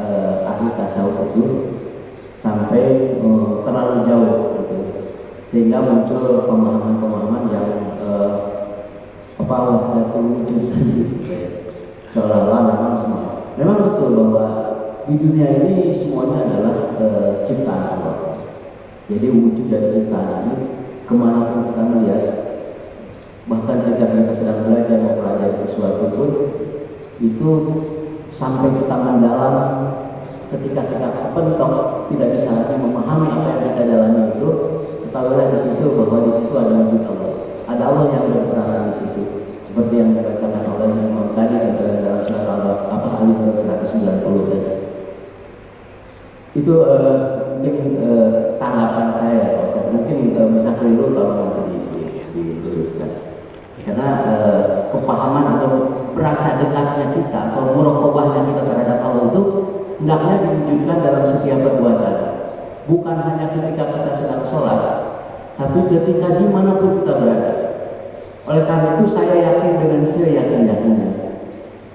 S3: ahli tasawuf itu sampai terlalu jauh gitu, sehingga muncul pemahaman-pemahaman yang wahdatul wujud seolah-olah memang semua. Memang betul bahwa di dunia ini semuanya adalah ciptaan Allah. Jadi wujud dari ciptaan ini kemanapun kita melihat, bahkan ketika kita sedang belajar mempelajari sesuatu pun, itu sampai kita mendalam, ketika kita pentok tidak bisa lagi memahami apa yang kita dalami itu, ketahuilah di situ bahwa di situ ada wujud Allah, ada Allah yang berperan di situ, seperti yang dikatakan oleh Imam tadi dalam surat Al-Imran 190 tadi. Itu mungkin tanggapan saya, mungkin bisa keliru kalau nanti diteruskan. Karena kepahaman atau rasa dekatnya kita atau muraqabahnya kita terhadap Allah itu hendaknya diwujudkan dalam setiap perbuatan. Bukan hanya ketika kita sedang sholat, tapi ketika dimanapun kita berada. Oleh karena itu saya yakin dengan seyakin-yakinnya,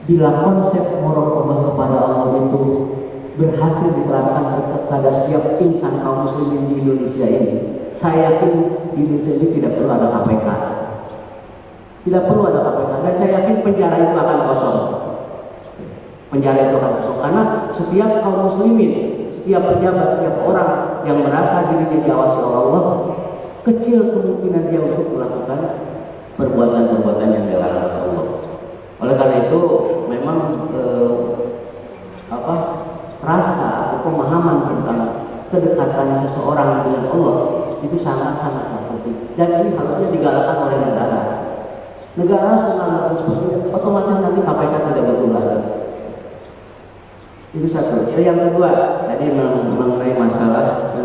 S3: bila konsep muraqabah kepada Allah itu berhasil diterapkan kepada setiap insan kaum muslimin di Indonesia ini, saya yakin di Indonesia ini tidak perlu ada KPK. Tidak perlu ada KPK, dan saya yakin penjara itu akan kosong. Penjara itu akan kosong karena setiap kaum muslimin, setiap pejabat, setiap orang yang merasa dirinya diawasi oleh Allah, kecil kemungkinan dia untuk melakukan perbuatan-perbuatan yang dilarang oleh Allah. Oleh karena itu memang rasa atau pemahaman tentang kedekatan seseorang dengan Allah itu sangat-sangat penting, dan ini harusnya digalakkan oleh negara. Negara sudah melakukan seperti itu, otomatis nanti KPK tidak butuh lagi. Itu satu. Yang kedua, tadi mengenai masalah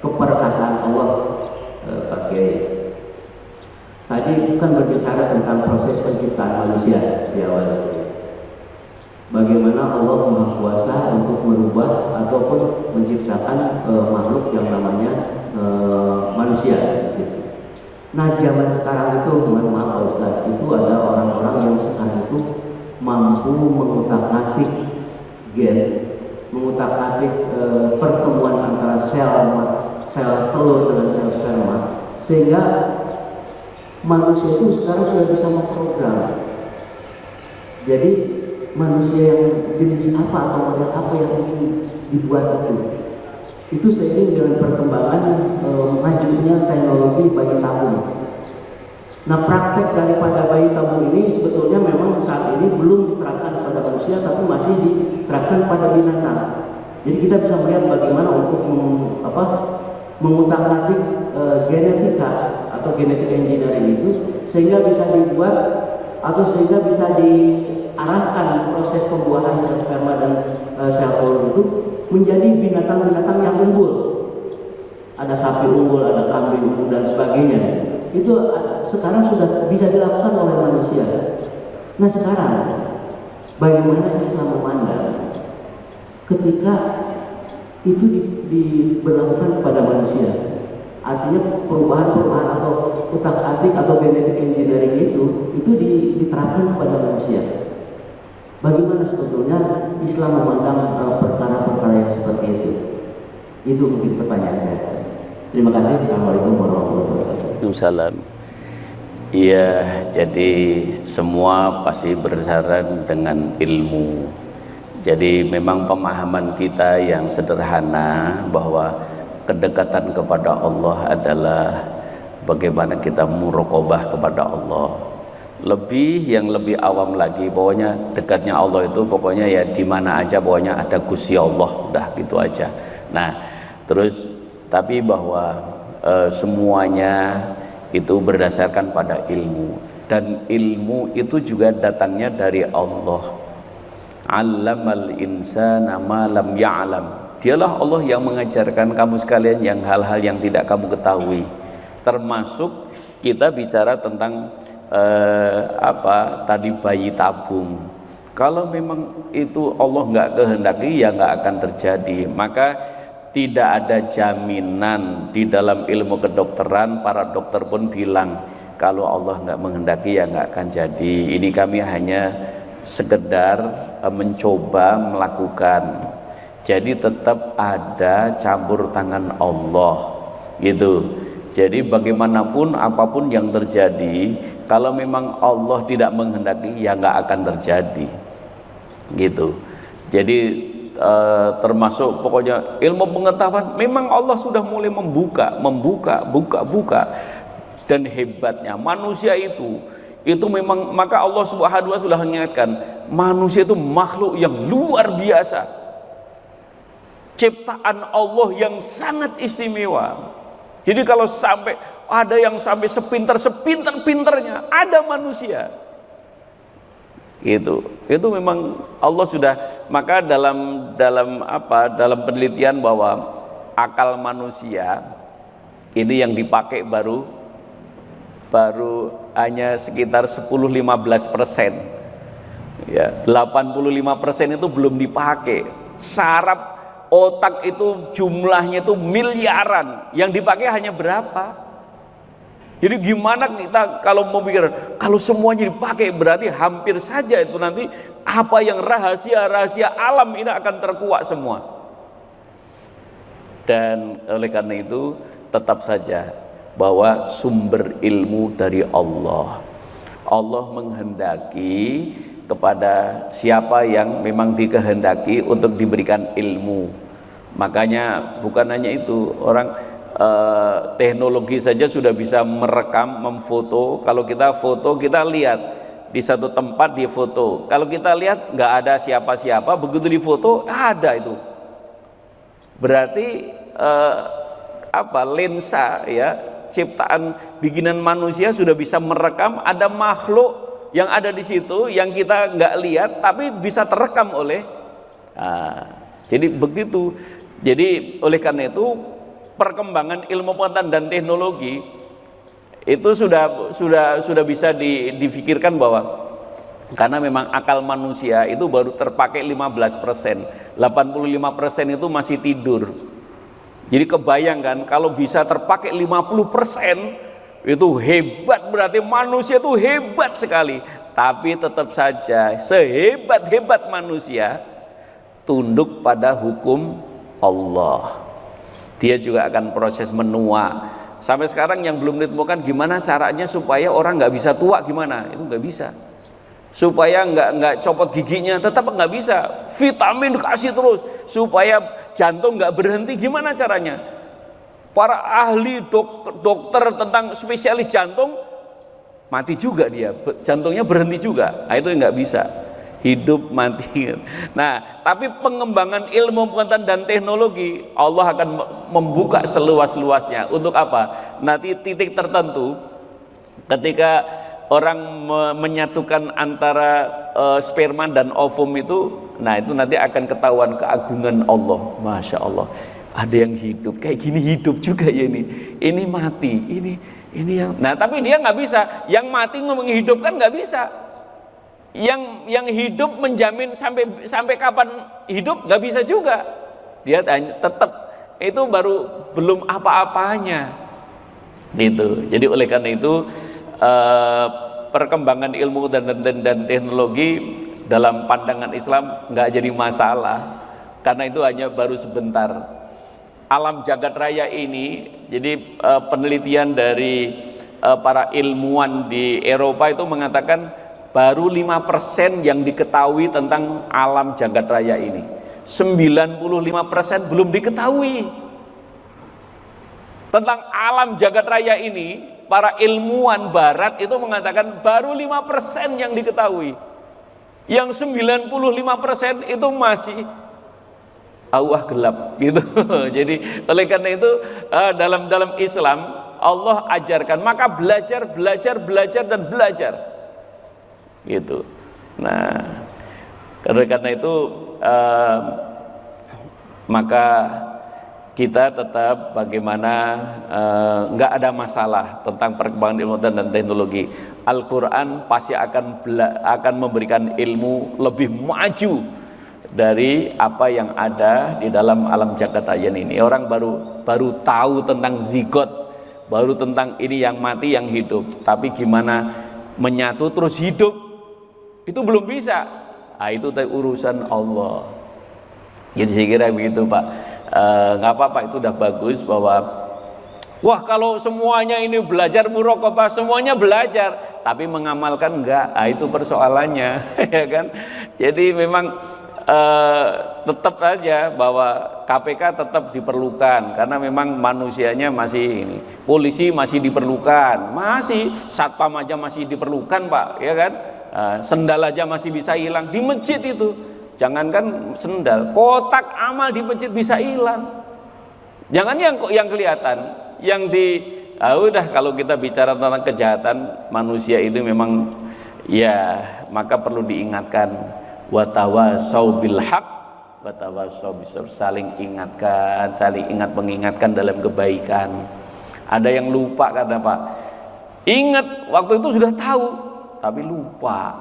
S3: keperkasaan Allah, Pak Kiai. Tadi bukan berbicara tentang proses penciptaan manusia di awal. Bagaimana Allah Maha Kuasa untuk merubah ataupun menciptakan makhluk yang namanya manusia. Nah, zaman sekarang itu, mohon maaf Ustaz, itu ada orang-orang yang sekarang itu mampu mengutak-atik gen, mengutak-atik pertemuan antara sel telur dengan sel sperma, sehingga manusia itu sekarang sudah bisa memprogram. Jadi manusia yang jenis apa atau model apa yang ingin dibuat itu seiring dengan perkembangan majunya teknologi bayi tabung. Nah, praktek daripada bayi tabung ini sebetulnya memang saat ini belum diterapkan pada manusia, tapi masih diterapkan pada binatang. Jadi kita bisa melihat bagaimana untuk mengutak-atik genetika atau genetik engineering itu sehingga bisa dibuat atau sehingga bisa diarahkan proses pembuahan sel sperma dan sel telur itu menjadi binatang-binatang yang unggul. Ada sapi unggul, ada kambing unggul dan sebagainya. Itu sekarang sudah bisa dilakukan oleh manusia. Nah, sekarang bagaimana Islam memandang ketika itu diberlakukan kepada manusia? Artinya perubahan-perubahan atau utak-atik atau genetik engineering itu diterapkan kepada manusia. Bagaimana sebetulnya Islam memandang perkara-perkara yang seperti itu? Itu mungkin pertanyaan saya. Terima kasih. Assalamualaikum warahmatullahi wabarakatuh.
S1: Waalaikumsalam. Iya, jadi semua pasti berdasarkan dengan ilmu. Jadi memang pemahaman kita yang sederhana bahwa kedekatan kepada Allah adalah bagaimana kita muraqabah kepada Allah. Yang lebih awam lagi, pokoknya dekatnya Allah itu pokoknya ya di mana aja pokoknya ada Gusti Allah, udah gitu aja. Nah, terus tapi bahwa semuanya itu berdasarkan pada ilmu, dan ilmu itu juga datangnya dari Allah. Allamal insana ma lam ya'lam. Dialah Allah yang mengajarkan kamu sekalian yang hal-hal yang tidak kamu ketahui. Termasuk kita bicara tentang tadi bayi tabung. Kalau memang itu Allah nggak kehendaki, ya nggak akan terjadi. Maka tidak ada jaminan di dalam ilmu kedokteran. Para dokter pun bilang kalau Allah nggak menghendaki ya nggak akan jadi. Ini kami hanya sekedar mencoba melakukan. Jadi tetap ada campur tangan Allah gitu. Jadi bagaimanapun apapun yang terjadi, kalau memang Allah tidak menghendaki ya nggak akan terjadi gitu. Jadi termasuk pokoknya ilmu pengetahuan memang Allah sudah mulai membuka, dan hebatnya manusia itu memang, maka Allah Subhanahu wa taala sudah mengingatkan manusia itu makhluk yang luar biasa, ciptaan Allah yang sangat istimewa. Jadi kalau sampai ada yang sampai sepinter-pinternya ada manusia, itu memang Allah sudah. Maka dalam penelitian bahwa akal manusia ini yang dipakai baru baru hanya sekitar 10-15%. Ya, 85% itu belum dipakai. Saraf otak itu jumlahnya itu miliaran, yang dipakai hanya berapa? Jadi gimana kita kalau mau pikir, kalau semuanya dipakai berarti hampir saja itu nanti apa yang rahasia-rahasia alam ini akan terkuak semua. Dan oleh karena itu tetap saja bahwa sumber ilmu dari Allah. Allah menghendaki kepada siapa yang memang dikehendaki untuk diberikan ilmu. Makanya bukan hanya itu, orang teknologi saja sudah bisa merekam, memfoto. Kalau kita foto, kita lihat di satu tempat di foto. Kalau kita lihat nggak ada siapa-siapa, begitu di foto ada itu. Berarti lensa ya, ciptaan bikinan manusia sudah bisa merekam ada makhluk yang ada di situ yang kita nggak lihat tapi bisa terekam oleh. Jadi begitu. Jadi oleh karena itu perkembangan ilmu pengetahuan dan teknologi itu sudah bisa difikirkan bahwa karena memang akal manusia itu baru terpakai 15%, 85% itu masih tidur. Jadi kebayangkan kalau bisa terpakai 50% itu hebat, berarti manusia itu hebat sekali. Tapi tetap saja sehebat-hebat manusia tunduk pada hukum Allah. Dia juga akan proses menua. Sampai sekarang yang belum ditemukan gimana caranya supaya orang nggak bisa tua, gimana? Itu nggak bisa. Supaya nggak copot giginya, tetap nggak bisa. Vitamin kasih terus supaya jantung nggak berhenti, gimana caranya? Para ahli dokter tentang spesialis jantung mati juga dia, jantungnya berhenti juga. Nah, itu nggak bisa. Hidup mati. Nah, tapi pengembangan ilmu pengetahuan dan teknologi Allah akan membuka seluas-luasnya. Untuk apa? Nanti titik tertentu ketika orang menyatukan antara sperma dan ovum itu, nah itu nanti akan ketahuan keagungan Allah. Masya Allah, ada yang hidup kayak gini, hidup juga ya ini mati, ini yang. Nah tapi dia nggak bisa, yang mati ngomong hidup kan nggak bisa. Yang hidup menjamin sampai kapan hidup nggak bisa juga. Dia tetap itu baru belum apa-apanya. Itu. Jadi oleh karena itu perkembangan ilmu dan teknologi dalam pandangan Islam nggak jadi masalah, karena itu hanya baru sebentar. Alam jagat raya ini, jadi penelitian dari para ilmuwan di Eropa itu mengatakan baru 5% yang diketahui tentang alam jagat raya ini. 95% belum diketahui tentang alam jagat raya ini. Para ilmuwan barat itu mengatakan baru 5% yang diketahui. Yang 95% itu masih awah gelap gitu. Jadi oleh karena itu dalam Islam Allah ajarkan, maka belajar dan belajar gitu. Nah, karena itu maka kita tetap bagaimana nggak ada masalah tentang perkembangan ilmu dan teknologi. Al-Quran pasti akan memberikan ilmu lebih maju dari apa yang ada di dalam alam jagat raya ini. Orang baru tahu tentang zigot, baru tentang ini yang mati yang hidup, tapi gimana menyatu terus hidup itu belum bisa. Nah, itu urusan Allah. Jadi saya kira begitu Pak. Nggak apa-apa, itu udah bagus bahwa wah kalau semuanya ini belajar muraqabah, semuanya belajar tapi mengamalkan enggak, itu persoalannya ya kan. Jadi memang tetap aja bahwa KPK tetap diperlukan karena memang manusianya masih ini, polisi masih diperlukan, masih satpam aja masih diperlukan Pak ya kan. Sendal aja masih bisa hilang di masjid itu. Jangankan sendal, kotak amal di masjid bisa hilang. Jangan yang kelihatan, yang udah kalau kita bicara tentang kejahatan manusia itu memang ya, maka perlu diingatkan watawasau bil haq watawasau bisabr, saling ingatkan, saling ingat mengingatkan dalam kebaikan. Ada yang lupa kata Pak, Ingat waktu itu sudah tahu tapi lupa,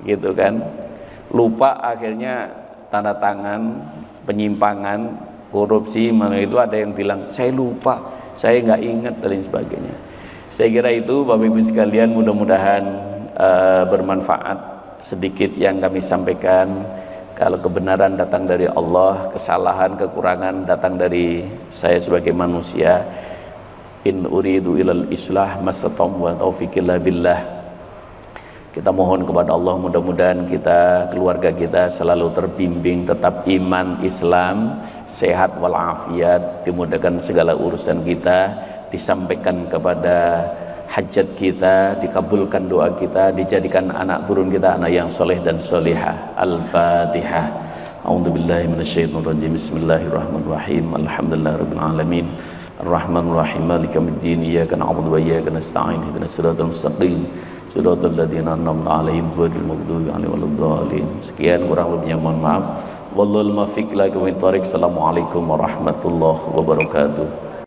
S1: gitu kan. Lupa, akhirnya tanda tangan, penyimpangan, korupsi, mana itu ada yang bilang saya lupa, saya nggak ingat dan lain sebagainya. Saya kira itu Bapak Ibu sekalian, mudah-mudahan bermanfaat sedikit yang kami sampaikan. Kalau kebenaran datang dari Allah, kesalahan, kekurangan datang dari saya sebagai manusia. In uridu ilal islah mastata'tu wa taufiqi illa billah. Kita mohon kepada Allah, mudah-mudahan kita, keluarga kita selalu terbimbing tetap iman Islam, sehat walafiat, dimudahkan segala urusan kita, disampaikan kepada hajat kita, dikabulkan doa kita, dijadikan anak turun kita anak yang soleh dan solihah. Al-Fatihah. A'udzubillahi minasyaitonirrajim. Bismillahirrahmanirrahim. Alhamdulillahirabbil alamin. Ar-Rahmanir-Rahim. Maliki yaumiddin. Iyyaka na'budu wa iyyaka nasta'in. Ihdinas siratal mustaqim. Siratal ladzina an'amta 'alaihim ghairil maghdubi 'alaihim waladdallin. Sekian, kurang lebihnya mohon maaf. Wallahul muwaffiq ila aqwamit thoriq. Assalamualaikum warahmatullahi wabarakatuh.